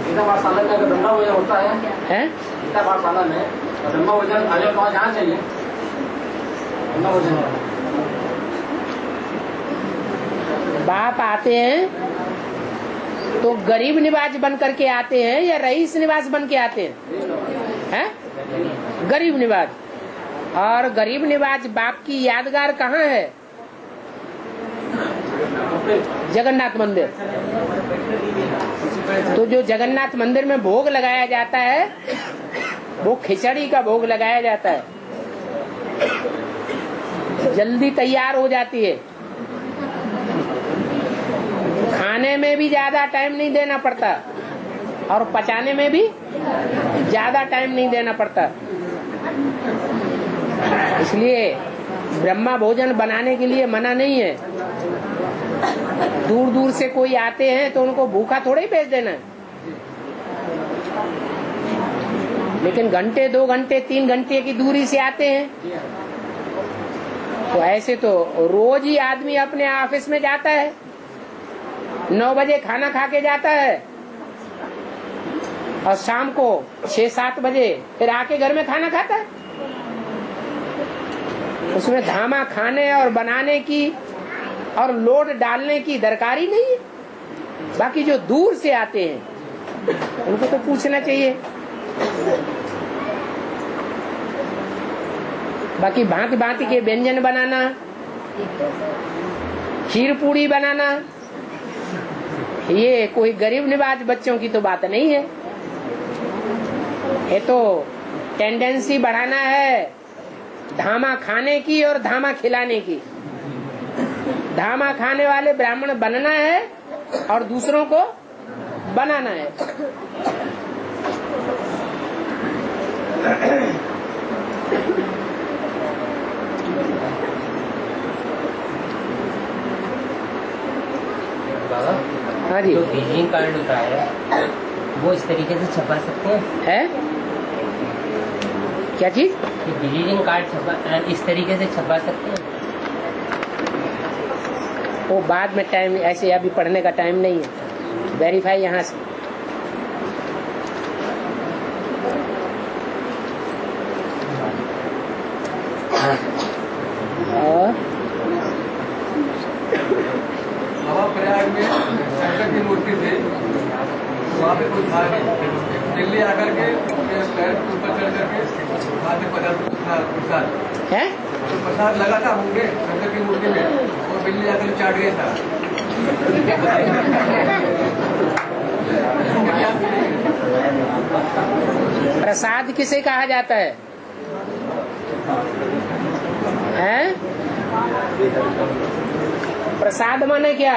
गीता पाठशाला में अगर ब्रह्मा भोजन होता है, गीता पाठशाला में ब्रह्मा भोजन आने को जाना चाहिए। ब्रह्मा भोजन बाप आते हैं तो गरीब निवाज बन करके आते हैं या रईस निवास बन के आते हैं? गरीब निवाज। और गरीब निवाज बाप की यादगार कहाँ है? जगन्नाथ मंदिर। तो जो जगन्नाथ मंदिर में भोग लगाया जाता है, वो खिचड़ी का भोग लगाया जाता है, जल्दी तैयार हो जाती है, खाने में भी ज्यादा टाइम नहीं देना पड़ता और पचाने में भी ज्यादा टाइम नहीं देना पड़ता। इसलिए ब्रह्मा भोजन बनाने के लिए मना नहीं है। दूर दूर से कोई आते हैं तो उनको भूखा थोड़ा ही भेज देना है, लेकिन घंटे 2 घंटे 3 घंटे की दूरी से आते हैं तो ऐसे तो रोज ही आदमी अपने ऑफिस में जाता है, 9 बजे खाना खा के जाता है और शाम को 6-7 बजे फिर आके घर में खाना खाता है। उसमें धामा खाने और बनाने की और लोड डालने की दरकार ही नहीं है। बाकी जो दूर से आते हैं उनको तो पूछना चाहिए। बाकी भांति भांति के व्यंजन बनाना, खीर पूड़ी बनाना, ये कोई गरीब निवाज बच्चों की तो बात नहीं है। ये तो टेंडेंसी बढ़ाना है धामा खाने की और धामा खिलाने की। धामा खाने वाले ब्राह्मण बनना है और दूसरों को बनाना है। हाँ जी, जो विजिटिंग कार्ड होता है वो इस तरीके से छपा सकते हैं? है क्या चीज? विजिटिंग कार्ड इस तरीके से छपा सकते हैं? वो बाद में टाइम, ऐसे अभी पढ़ने का टाइम नहीं है। वेरीफाई यहाँ से। और प्रयाग में शंकर की मूर्ति थी, वहाँ पे कोई था नहीं। दिल्ली आकर के पैर के ऊपर चढ़ करके वहाँ से प्रसाद है, तो प्रसाद लगा था होंगे शंकर की मूर्ति में, और बिल्ली आकर चाट गया था। प्रसाद किसे कहा जाता है? हैं? प्रसाद माने क्या?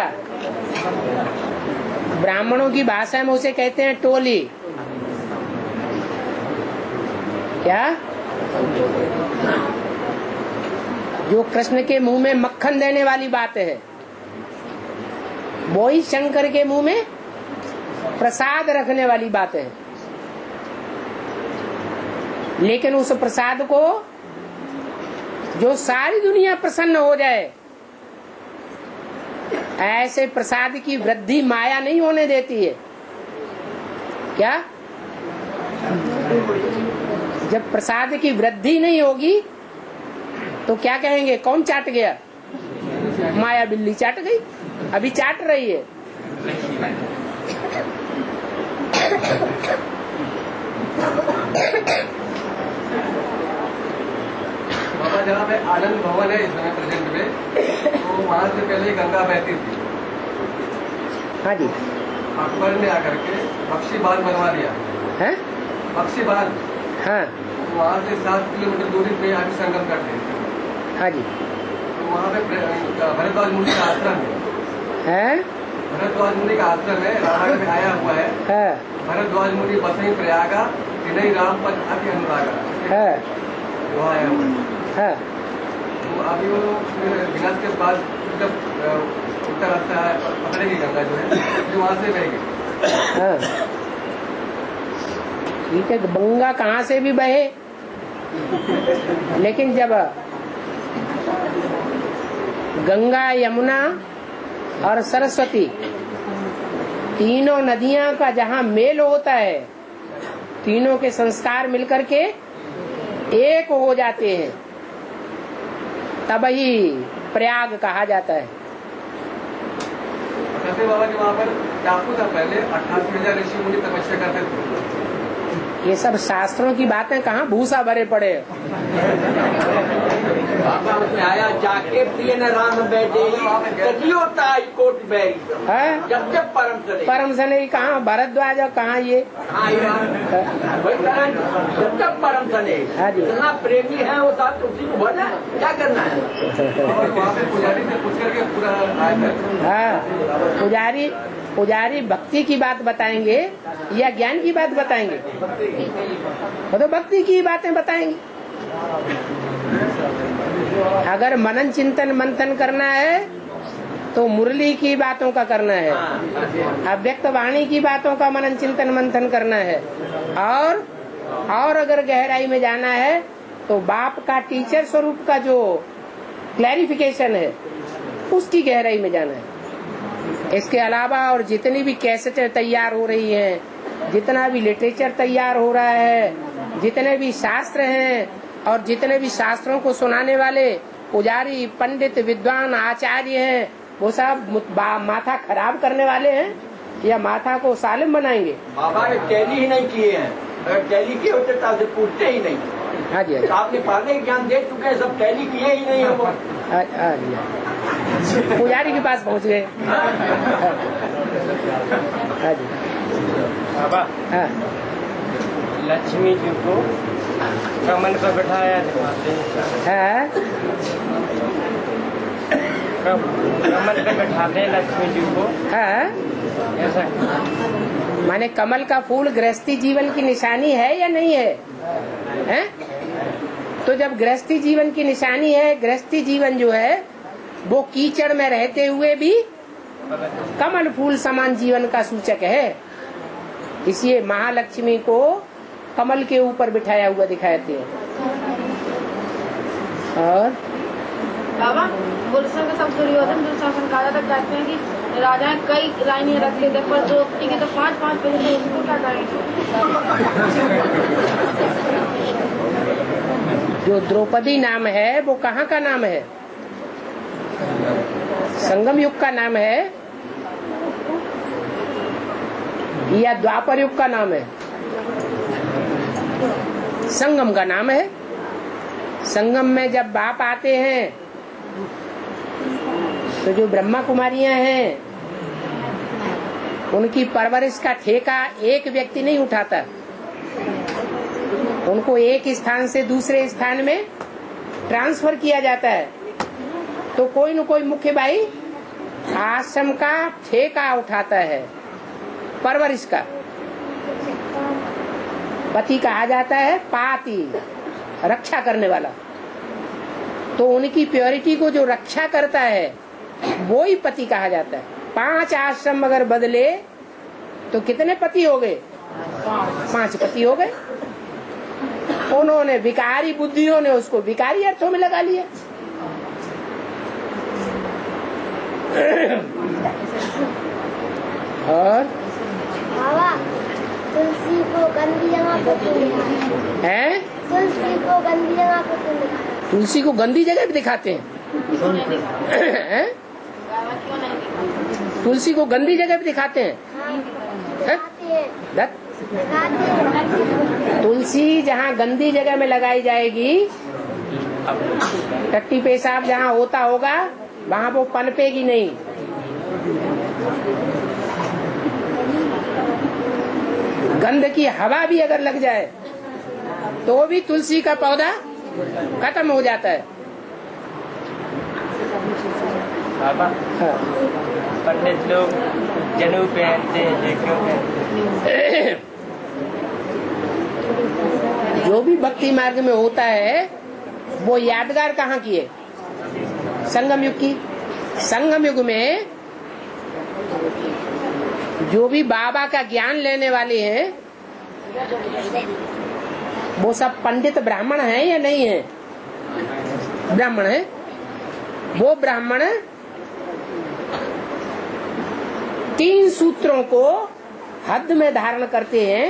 ब्राह्मणों की भाषा में उसे कहते हैं टोली। क्या? जो कृष्ण के मुंह में मक्खन देने वाली बात है, वो ही शंकर के मुंह में प्रसाद रखने वाली बात है। लेकिन उस प्रसाद को जो सारी दुनिया प्रसन्न हो जाए, ऐसे प्रसाद की वृद्धि माया नहीं होने देती है। क्या? जब प्रसाद की वृद्धि नहीं होगी तो क्या कहेंगे? कौन चाट गया? माया बिल्ली चाट गई। अभी चाट रही है। बाबा जहाँ पे आनंद भवन है इस समय प्रेजेंट में, तो वहाँ से पहले गंगा बहती थी। हाँ जी। अकबर ने आकर के बख्शी बांध बनवा दिया है, बख्शी बांध। हाँ वहाँ से 7 किलोमीटर दूरी पे आगे संगम करते हैं। हाँ जी। तो वहाँ पे भरद्वाज मुनि का आश्रम है। भरद्वाज मुनि का आश्रम है, रामायण में आया हुआ है। भरद्वाज मुनि बसई प्रयागा तिनई राम पद अति अनुरागा, वो आया हुआ है। तो अभी वो विनाश के बाद जब उत्तर रास्ता पकड़ेगी गंगा जो है, जो वहाँ से बहेगी। ठीक है, गंगा कहाँ से भी बहे, लेकिन जब गंगा, यमुना और सरस्वती तीनों नदियां का जहाँ मेल होता है, तीनों के संस्कार मिलकर के एक हो जाते हैं, तब ही प्रयाग कहा जाता है। बाबा जी वहाँ पर टापू था पहले, 88,000 ऋषि मुनि तपस्या करते थे। ये सब शास्त्रों की बातें कहाँ भूसा भरे पड़े। बाबा उसमें आया जाके प्रिय न राम बैठे कोट बैरी जब जब परम सने कहाँ भरद्वाज और कहाँ ये, जब जब परम सने इतना प्रेमी है वो साथ उसी को भरना क्या करना है। और वहाँ पे पुजारी से पूछ करके पूरा पुजारी भक्ति की बात बताएंगे या ज्ञान की बात बताएंगे? वो तो भक्ति की बातें बताएंगे। अगर मनन चिंतन मंथन करना है तो मुरली की बातों का करना है, अव्यक्त वाणी की बातों का मनन चिंतन मंथन करना है, और अगर गहराई में जाना है तो बाप का टीचर स्वरूप का जो क्लैरिफिकेशन है उसकी गहराई में जाना है। इसके अलावा और जितनी भी कैसेटें तैयार हो रही हैं, जितना भी लिटरेचर तैयार हो रहा है, जितने भी शास्त्र हैं और जितने भी शास्त्रों को सुनाने वाले पुजारी, पंडित, विद्वान, आचार्य हैं, वो सब माथा खराब करने वाले हैं या माथा को सालिम बनाएंगे? बाबा ने टैली ही नहीं किए हैं, अगर टैली किए होते तो आपसे पूछते ही नहीं। हाँ जी, आपने पहले ज्ञान दे चुके हैं, सब टैली किए ही नहीं है वो। पुजारी के पास पहुँच गए। हाँ जी बाबा, लक्ष्मी जी को कमल पर बैठाया है, कमल पे बैठाते हैं लक्ष्मी जी को। ऐसा माने कमल का फूल गृहस्थी जीवन की निशानी है या नहीं है? हैं? तो जब गृहस्थी जीवन की निशानी है, गृहस्थी जीवन जो है वो कीचड़ में रहते हुए भी कमल फूल समान जीवन का सूचक है। इसलिए महालक्ष्मी को कमल के ऊपर बिठाया हुआ दिखाते हैं। और बाबा बुलसन के सब दुर्योधन दुशासन काजा तक जाते हैं कि राजा कई लाइनें रख लेते, पर द्रौपदी के तो 5-5 बजे तो उसको क्या करेंगे? जो द्रौपदी नाम है वो कहाँ का नाम है? संगम युग का नाम है या द्वापर युग का नाम है? संगम का नाम है। संगम में जब बाप आते हैं तो जो ब्रह्मा कुमारियां हैं उनकी परवरिश का ठेका एक व्यक्ति नहीं उठाता, उनको एक स्थान से दूसरे स्थान में ट्रांसफर किया जाता है। तो कोई न कोई मुख्य भाई आश्रम का ठेका उठाता है, परवरिश का। पति कहा जाता है पाती, रक्षा करने वाला। तो उनकी प्योरिटी को जो रक्षा करता है वो ही पति कहा जाता है। 5 आश्रम अगर बदले तो कितने पति हो गए? 5 पति हो गए। उन्होंने विकारी बुद्धियों ने उसको विकारी अर्थों में लगा लिया। और बाबा तुलसी को गंदी जगह पे हैं? तुलसी को गंदी जगह पे तुलसी को गंदी जगह पे दिखाते हैं। तुलसी को गंदी जगह पे दिखाते हैं, तुलसी जहाँ गंदी जगह में लगाई जाएगी, टट्टी पेशाब जहाँ होता होगा वहाँ वो पनपेगी नहीं। गंध की हवा भी अगर लग जाए तो भी तुलसी का पौधा खत्म हो जाता है। बाबा, पंडित लोग जनेऊ पहनते हैं, ये क्यों पहनते हैं? जो भी भक्ति मार्ग में होता है वो यादगार कहाँ की है? संगम युग की। संगम युग में जो भी बाबा का ज्ञान लेने वाले हैं वो सब पंडित ब्राह्मण हैं या नहीं है? ब्राह्मण है। वो ब्राह्मण 3 सूत्रों को हद में धारण करते हैं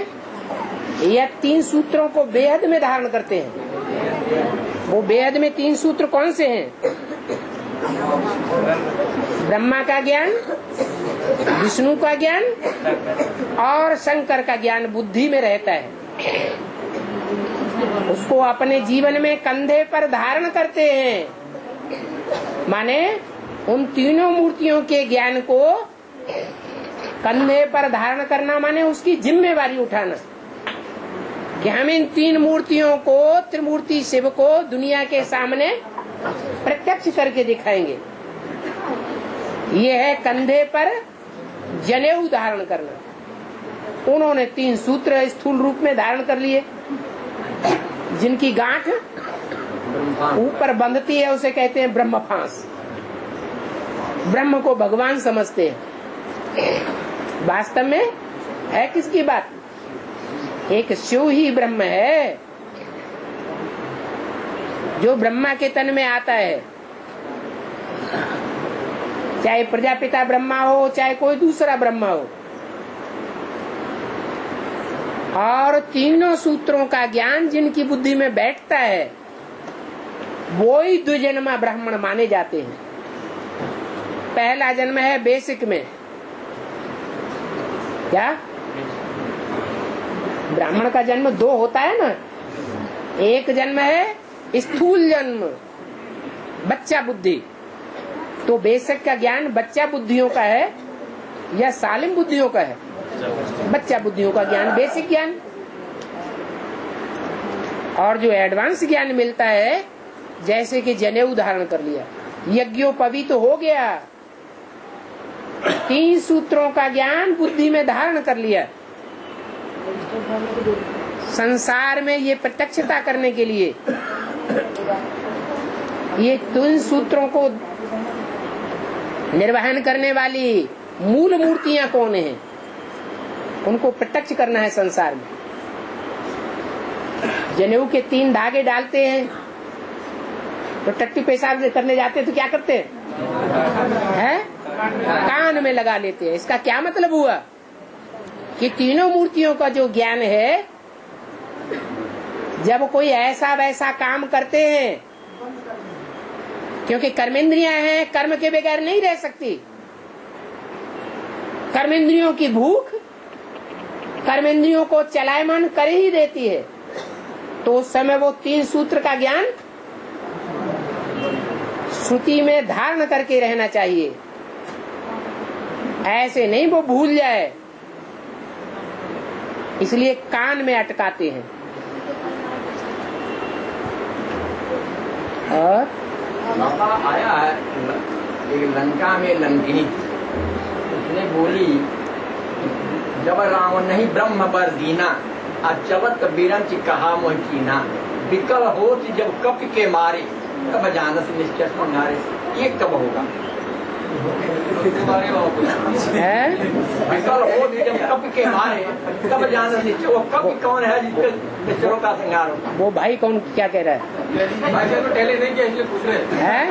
या 3 सूत्रों को बेहद में धारण करते हैं। वो बेहद में 3 सूत्र कौन से हैं? ब्रह्मा का ज्ञान, विष्णु का ज्ञान और शंकर का ज्ञान बुद्धि में रहता है। उसको अपने जीवन में कंधे पर धारण करते हैं, माने उन तीनों मूर्तियों के ज्ञान को कंधे पर धारण करना माने उसकी जिम्मेवारी उठाना कि हम इन 3 मूर्तियों को, त्रिमूर्ति शिव को दुनिया के सामने प्रत्यक्ष करके दिखाएंगे। ये है कंधे पर जनेऊ धारण करना। उन्होंने 3 सूत्र स्थूल रूप में धारण कर लिए, जिनकी गांठ ऊपर बंधती है उसे कहते हैं ब्रह्म फांस। ब्रह्म को भगवान समझते हैं। वास्तव में है किसकी बात? एक शिव ही ब्रह्म है जो ब्रह्मा के तन में आता है। चाहे प्रजापिता ब्रह्मा हो, चाहे कोई दूसरा ब्रह्मा हो, और तीनों सूत्रों का ज्ञान जिनकी बुद्धि में बैठता है वो ही द्विजन्मा ब्राह्मण माने जाते हैं। पहला जन्म है बेसिक में, क्या ब्राह्मण का जन्म 2 होता है ना। एक जन्म है स्थूल जन्म, बच्चा बुद्धि। तो बेसिक का ज्ञान बच्चा बुद्धियों का है या सालिम बुद्धियों का है? बच्चा बुद्धियों का ज्ञान, बेसिक ज्ञान। और जो एडवांस ज्ञान मिलता है, जैसे कि जनेऊ धारण कर लिया, यज्ञोपवीत हो गया, 3 सूत्रों का ज्ञान बुद्धि में धारण कर लिया, संसार में ये प्रत्यक्षता करने के लिए ये 3 सूत्रों को निर्वहन करने वाली मूल मूर्तियां कौन हैं, उनको प्रत्यक्ष करना है संसार में। जनेऊ के 3 धागे डालते हैं तो टट्टी पेशाब करने जाते हैं तो क्या करते हैं? कान में लगा लेते हैं। इसका क्या मतलब हुआ कि तीनों मूर्तियों का जो ज्ञान है, जब कोई ऐसा वैसा काम करते हैं, क्योंकि कर्मेंद्रियां हैं, कर्म के बगैर नहीं रह सकती। कर्मेंद्रियों की भूख कर्मेंद्रियों को चलायमान कर ही देती है। तो उस समय वो 3 सूत्र का ज्ञान श्रुति में धारण करके रहना चाहिए, ऐसे नहीं वो भूल जाए, इसलिए कान में अटकाते हैं। और आया है एक लंका में लंकिनी, उसने बोली जब रावण नहीं ब्रह्म पर दीना, अचवत बिरंच कहा मोचीना, विकल हो जब कप के मारे, तब जानस निश्चय संहारे। ये कब होगा? विकल हो जब कप के मारे, तब जानस निश्चय। वो कप कौन है जिसके निश्चयों का संहार होगा? वो भाई कौन क्या कह रहा है? भाई तो टैली नहीं किया इसलिए पूछ रहे हैं।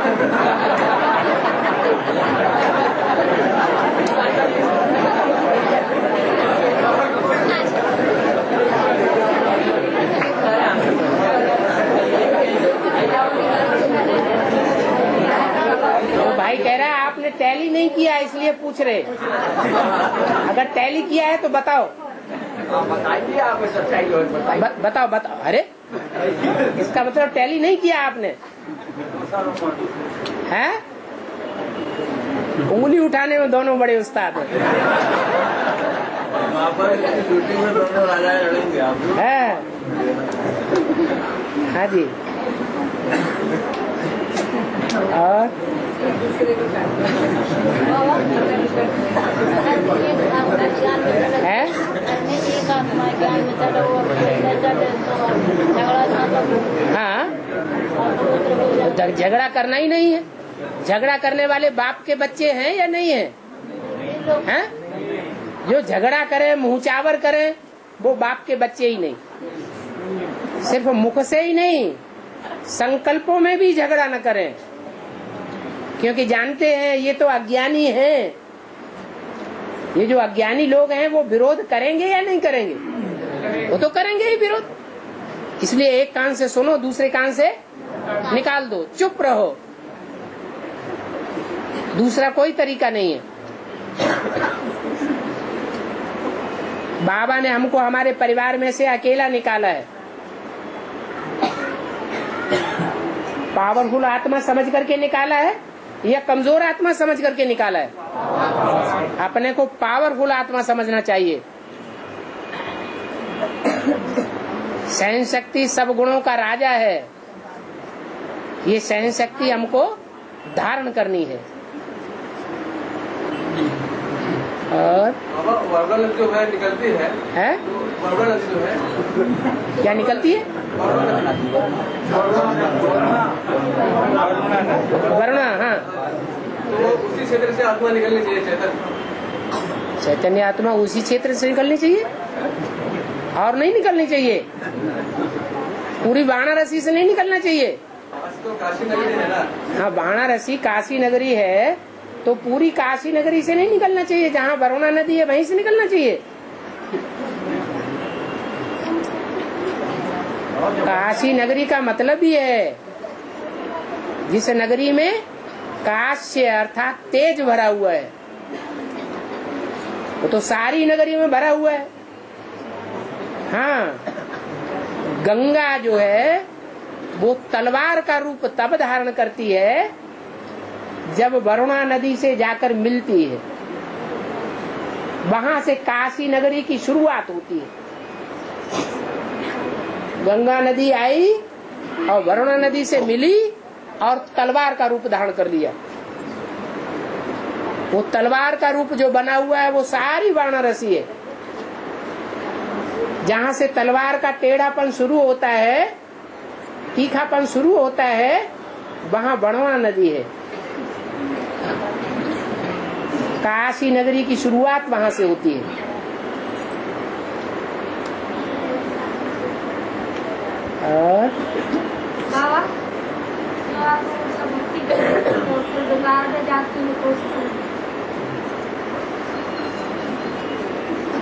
तो भाई कह रहा है आपने टैली नहीं किया इसलिए पूछ रहे। अगर टैली किया है तो बताओ। बताइए आप सच्चाई और बताइए। बताओ बताओ। अरे इसका मतलब टैली नहीं किया आपने है? उंगली उठाने में दोनों बड़े उस्ताद हैं। शूटिंग में दोनों राजाएं लड़ेंगे आप। है हाँ जी। और है हाँ, झगड़ा करना ही नहीं है। झगड़ा करने वाले बाप के बच्चे हैं या नहीं है? हैं? जो झगड़ा करे, मुंहचावर करे, वो बाप के बच्चे ही नहीं। सिर्फ मुख से ही नहीं, संकल्पों में भी झगड़ा न करें, क्योंकि जानते हैं ये तो अज्ञानी हैं। ये जो अज्ञानी लोग हैं वो विरोध करेंगे या नहीं करेंगे? वो तो करेंगे ही विरोध। इसलिए एक कान से सुनो, दूसरे कान से निकाल दो, चुप रहो। दूसरा कोई तरीका नहीं है। बाबा ने हमको हमारे परिवार में से अकेला निकाला है। पावरफुल आत्मा समझ करके निकाला है या कमजोर आत्मा समझ करके निकाला है? अपने को पावरफुल आत्मा समझना चाहिए। सहन शक्ति सब गुणों का राजा है। ये सहन शक्ति हमको धारण करनी है। और वरुणा नदी जो है निकलती है? वरुणा नदी जो है क्या निकलती है? वरुणा, हाँ। तो उसी क्षेत्र से आत्मा निकलनी चाहिए। चैतन्य आत्मा उसी क्षेत्र से निकलनी चाहिए और नहीं निकलनी चाहिए। पूरी वाराणसी से नहीं निकलना चाहिए। तो काशी नगरी है ना? हाँ, वाराणसी काशी नगरी है, तो पूरी काशी नगरी से नहीं निकलना चाहिए। जहाँ वरुणा नदी है वहीं से निकलना चाहिए। काशी नगरी का मतलब ही है जिस नगरी में काश्य अर्थात तेज भरा हुआ है। वो तो सारी नगरी में भरा हुआ है। हाँ, गंगा जो है वो तलवार का रूप तब धारण करती है जब वरुणा नदी से जाकर मिलती है। वहां से काशी नगरी की शुरुआत होती है। गंगा नदी आई और वरुणा नदी से मिली और तलवार का रूप धारण कर लिया। वो तलवार का रूप जो बना हुआ है वो सारी वाराणसी है। जहां से तलवार का टेढ़ापन शुरू होता है, तीखापन शुरू होता है, वहां वरुणा नदी है। काशी नगरी की शुरुआत वहां से होती है। और बाबा तो आप सब भक्ति तो दुकान पे जाती हूँ कोशिश।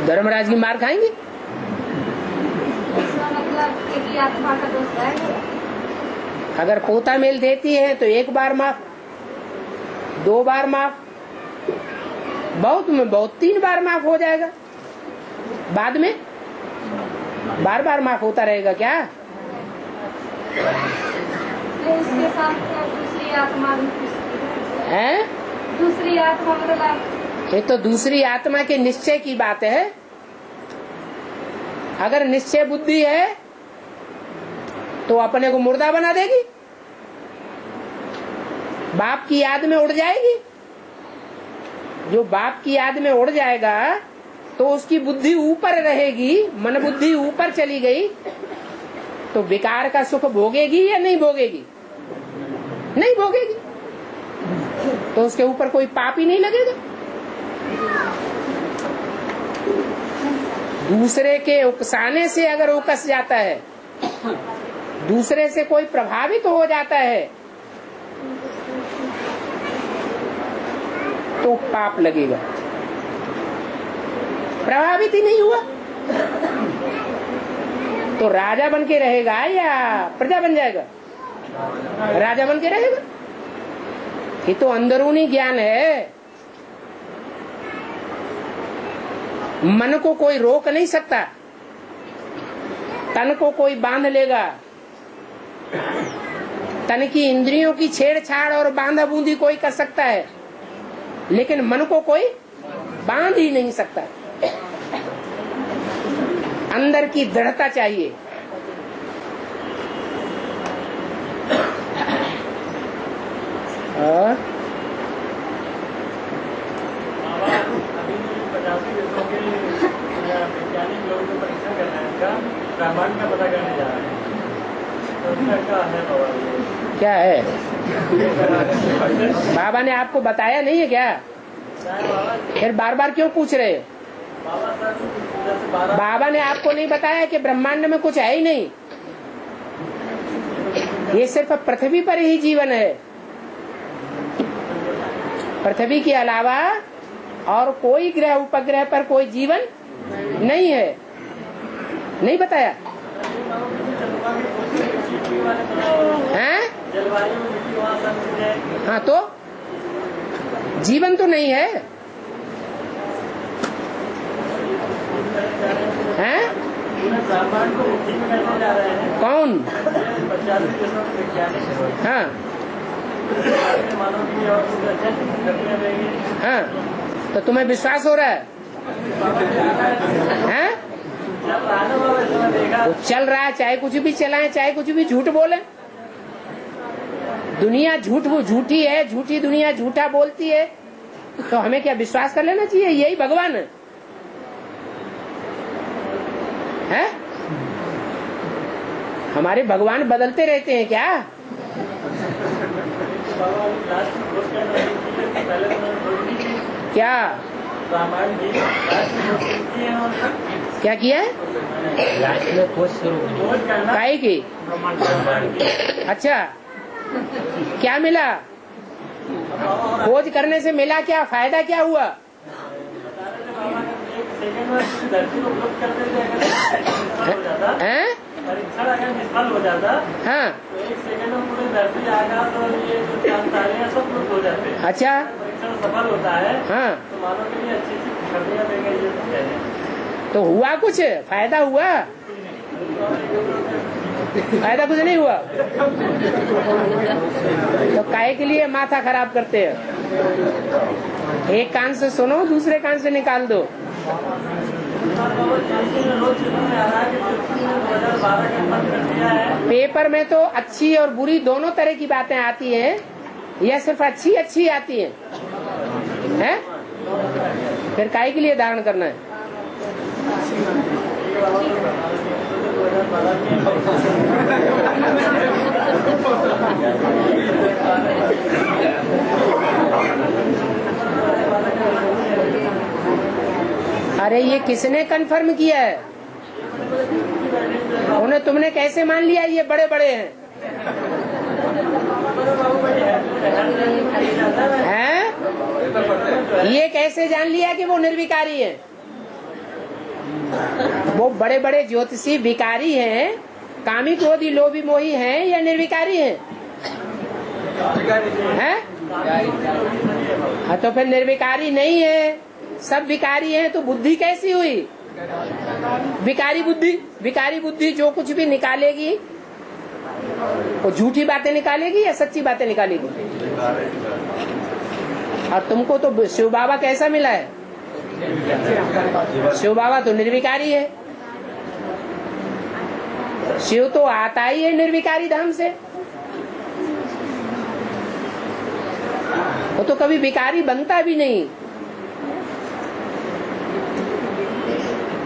धर्मराज की मार खाएंगे? मतलब एक आत्मा का दोष है। अगर पोता मेल देती है तो एक बार माफ, 2 बार माफ, बहुत में बहुत 3 बार माफ हो जाएगा। बाद में बार बार माफ होता रहेगा क्या? इसके साथ दूसरी आत्मा भी है? दूसरी आत्मा मतलब ये तो दूसरी आत्मा के निश्चय की बात है। अगर निश्चय बुद्धि है तो अपने को मुर्दा बना देगी, बाप की याद में उड़ जाएगी। जो बाप की याद में उड़ जाएगा तो उसकी बुद्धि ऊपर रहेगी, मन बुद्धि ऊपर चली गई तो विकार का सुख भोगेगी या नहीं भोगेगी? नहीं भोगेगी। तो उसके ऊपर कोई पाप ही नहीं लगेगा। दूसरे के उकसाने से अगर उकस जाता है, दूसरे से कोई प्रभावित हो जाता है तो पाप लगेगा। प्रभावित ही नहीं हुआ तो राजा बन के रहेगा या प्रजा बन जाएगा? राजा बन के रहेगा। ये तो अंदरूनी ज्ञान है। मन को कोई रोक नहीं सकता, तन को कोई बांध लेगा, तन की इंद्रियों की छेड़छाड़ और बांधा बूंदी कोई कर सकता है, लेकिन मन को कोई बांध ही नहीं सकता। अंदर की दृढ़ता चाहिए। वैज्ञानिक लोग जो परीक्षण कर रहे हैं उनका ब्रह्मांड का पता करने जा रहे हैं, तो उसका क्या है बाबा? क्या है? बाबा ने आपको बताया नहीं है क्या? फिर बार बार क्यों पूछ रहे हो? बाबा ने आपको नहीं बताया कि ब्रह्मांड में कुछ है ही नहीं, ये सिर्फ पृथ्वी पर ही जीवन है। पृथ्वी के अलावा और कोई ग्रह उपग्रह पर कोई जीवन नहीं है। नहीं बताया हैं? हाँ, तो जीवन तो नहीं है हैं? कौन? हाँ हाँ, तो तुम्हें विश्वास हो रहा है हैं? वो चल रहा है, चाहे कुछ भी चलाएं, चाहे कुछ भी झूठ बोले। दुनिया झूठ, वो झूठी है, झूठी दुनिया झूठा बोलती है, तो हमें क्या विश्वास कर लेना चाहिए? यही भगवान है? हमारे भगवान बदलते रहते हैं क्या? क्या क्या किया है? काहे की? अच्छा, क्या मिला? खोज करने से मिला क्या? फायदा क्या हुआ? हैं? परीक्षण अगर निष्फल हो जाता, हाँ, तो 1 सेकंड में पूरे धरती आकाश और ये जो चांद तारे हैं सब लुप्त हो जाते हैं। अच्छा, परीक्षण सफल होता है, हाँ, तो मानव के लिए अच्छी खुशखबरियां देंगे ये सब कहते हैं। तो हुआ कुछ? फायदा हुआ? फायदा कुछ नहीं हुआ, तो काहे के लिए माथा खराब करते हैं? एक कान से सुनो, दूसरे कान से निकाल दो। पेपर में तो अच्छी और बुरी दोनों तरह की बातें आती हैं, या सिर्फ अच्छी अच्छी आती हैं? हैं? फिर काहे के लिए धारण करना है? अरे ये किसने कंफर्म किया है? तुमने कैसे मान लिया ये बड़े बड़े हैं? हैं? ये कैसे जान लिया कि वो निर्विकारी हैं? वो बड़े बड़े ज्योतिषी विकारी हैं, कामी क्रोधी लोभी मोही हैं या निर्विकारी हैं? हैं? हाँ, तो फिर निर्विकारी नहीं है, सब विकारी हैं, तो बुद्धि कैसी हुई? विकारी बुद्धि जो कुछ भी निकालेगी वो झूठी बातें निकालेगी या सच्ची बातें निकालेगी? और तुमको तो शिव बाबा कैसा मिला है? शिव बाबा तो निर्विकारी है। शिव तो आता ही है निर्विकारी धाम से, वो तो कभी विकारी बनता भी नहीं।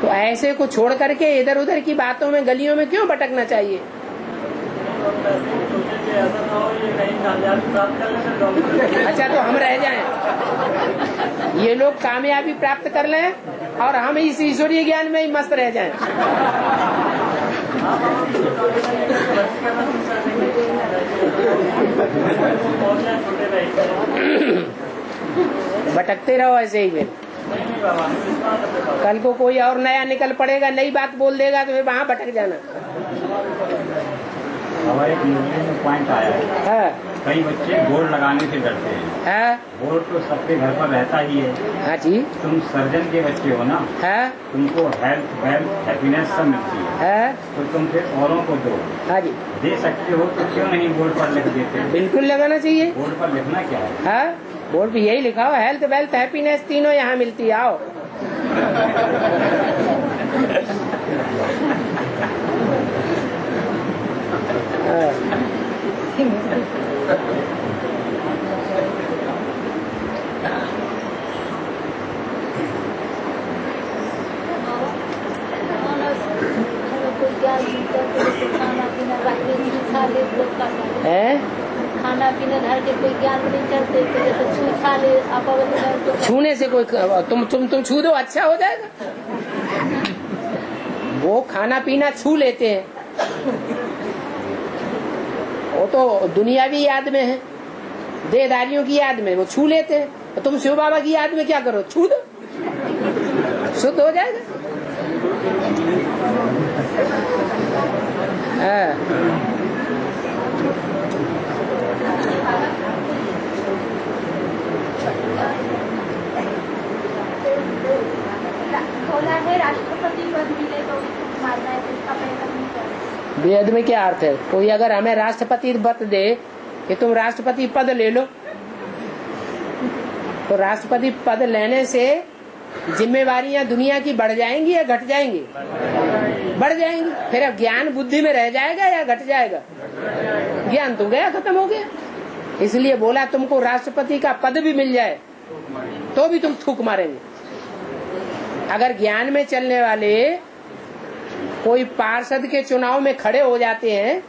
तो ऐसे को छोड़ करके इधर उधर की बातों में, गलियों में क्यों भटकना चाहिए? अच्छा, तो हम रह जाएं, ये लोग कामयाबी प्राप्त कर लें और हम इस ईश्वरीय ज्ञान में ही मस्त रह जाएं। भटकते रहो ऐसे ही। फिर कल को कोई और नया निकल पड़ेगा, नई बात बोल देगा, तो फिर वहाँ भटक जाना। हमारे एक पॉइंट आया है। हाँ, कई बच्चे बोर्ड लगाने से डरते हैं। बोर्ड तो सबके घर पर रहता ही है। हाँ जी। तुम सर्जन के बच्चे हो ना, तुमको हेल्थ वेल्थ हैप्पीनेस सब मिलती है, तो तुम फिर औरों को दो। हाँ जी। दे सकते हो तो क्यों नहीं बोर्ड पर लिख देते? बिल्कुल लगाना चाहिए। बोर्ड पर लिखना क्या है? बोर्ड पे यही लिखा हो, हेल्थ वेल्थ हैप्पीनेस तीनों यहाँ मिलती है, आओ। खाना पीना घर के कोई ज्ञान नहीं करते, तो छूने से कोई तुम छू दो, अच्छा हो जाएगा। वो खाना पीना छू लेते हैं, वो तो दुनियावी याद में है, देहदारियों की याद में वो छू लेते हैं। तुम शिव बाबा की याद में क्या करो, छू दो, शुद्ध हो जाएगा। राष्ट्रपति पद मिले तो मानना है, इसका प्रयत्न नहीं कर। वेद में क्या अर्थ है? कोई अगर हमें राष्ट्रपति पद दे कि तुम राष्ट्रपति पद ले लो, तो राष्ट्रपति पद लेने से जिम्मेवारियां दुनिया की बढ़ जाएंगी या घट जाएंगी? बढ़ जाएंगी। फिर अब ज्ञान बुद्धि में रह जाएगा या घट जाएगा? ज्ञान तो गया, खत्म हो गया। इसलिए बोला तुमको राष्ट्रपति का पद भी मिल जाए तो भी तुम थूक मारेंगे। अगर ज्ञान में चलने वाले कोई पार्षद के चुनाव में खड़े हो जाते हैं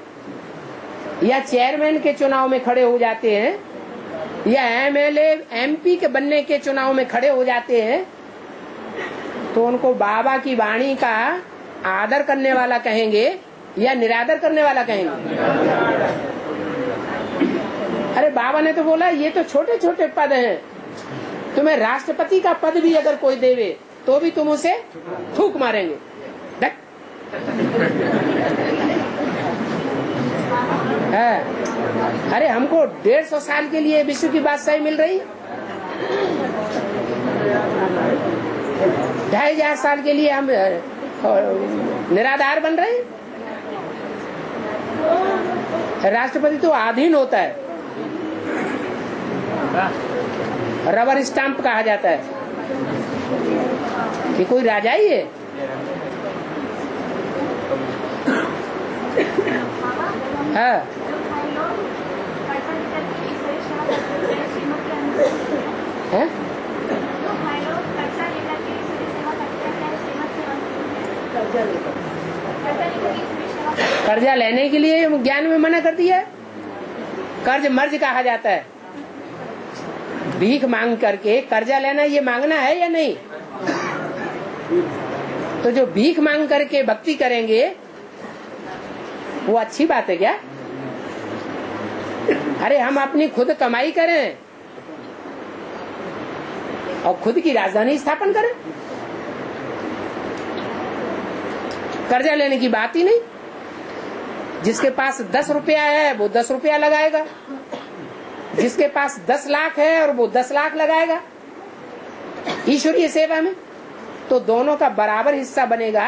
या चेयरमैन के चुनाव में खड़े हो जाते हैं या एमएलए एमपी के बनने के चुनाव में खड़े हो जाते हैं, तो उनको बाबा की वाणी का आदर करने वाला कहेंगे या निरादर करने वाला कहेंगे? अरे बाबा ने तो बोला ये तो छोटे छोटे पद हैं, तुम्हें राष्ट्रपति का पद भी अगर कोई देवे तो भी तुम उसे थूक मारेंगे। अरे हमको 150 साल के लिए विश्व की बादशाही मिल रही है, 2500 साल के लिए हम निराधार बन रहे हैं। राष्ट्रपति तो अधीन होता है, रबर स्टाम्प कहा जाता है कि कोई राजा ही है। हाँ कर्जा लेने के लिए ज्ञान में मना कर दिया है। कर्ज मर्ज कहा जाता है। भीख मांग करके कर्जा लेना ये मांगना है या नहीं? तो जो भीख मांग करके भक्ति करेंगे वो अच्छी बात है क्या? अरे हम अपनी खुद कमाई करें और खुद की राजधानी स्थापन करें, कर्जा लेने की बात ही नहीं। जिसके पास 10 रुपया है वो 10 रुपया लगाएगा, जिसके पास 10 लाख है और वो 10 लाख लगाएगा ईश्वरीय सेवा में, तो दोनों का बराबर हिस्सा बनेगा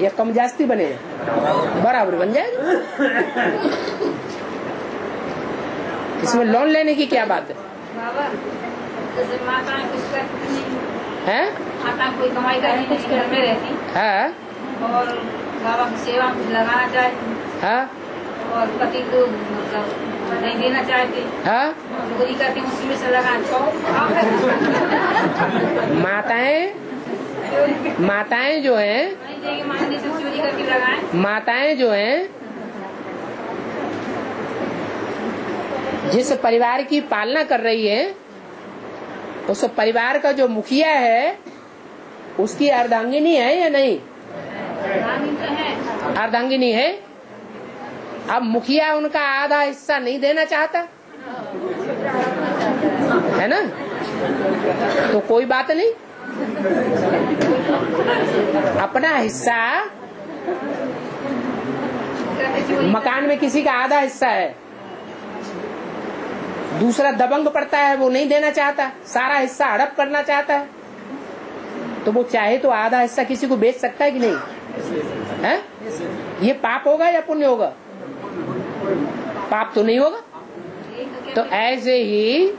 या कम जास्ती बनेगा? बराबर बन जाएगा। इसमें लोन लेने की क्या बात है? हैं? माता कोई कमाई करनी कुछ घर में रहती है और बाबा की सेवा कुछ लगाना चाहती, हाँ, और पति को मतलब नहीं देना चाहती, हाँ, चोरी करती, उसी में से लगाना। माताएं जो हैं, चोरी करके लगाए। माताएं जो हैं जिस परिवार की पालना कर रही है, उस परिवार का जो मुखिया है उसकी अर्धांगिनी है या नहीं? अर्धांगिनी है। अब मुखिया उनका आधा हिस्सा नहीं देना चाहता है ना, तो कोई बात नहीं, अपना हिस्सा, मकान में किसी का आधा हिस्सा है दूसरा दबंग पड़ता है, वो नहीं देना चाहता, सारा हिस्सा हड़प करना चाहता है, तो वो चाहे तो आधा हिस्सा किसी को बेच सकता है कि नहीं है? ये पाप होगा या पुण्य होगा? पाप तो नहीं होगा। तो ऐसे ही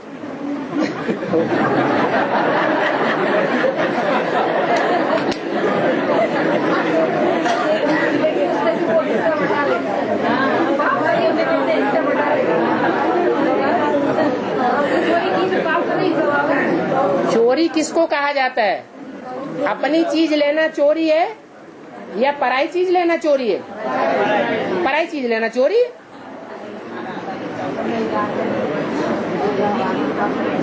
चोरी किसको कहा जाता है? अपनी चीज लेना चोरी है या पराई चीज लेना चोरी है? पराई चीज लेना चोरी है।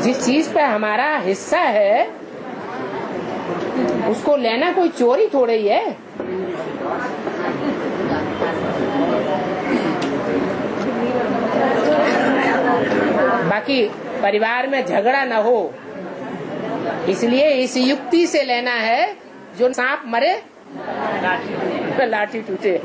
जिस चीज पे हमारा हिस्सा है उसको लेना कोई चोरी थोड़ी ही है। बाकी परिवार में झगड़ा न हो इसलिए इस युक्ति से लेना है, जो सांप मरे लाठी टूटे।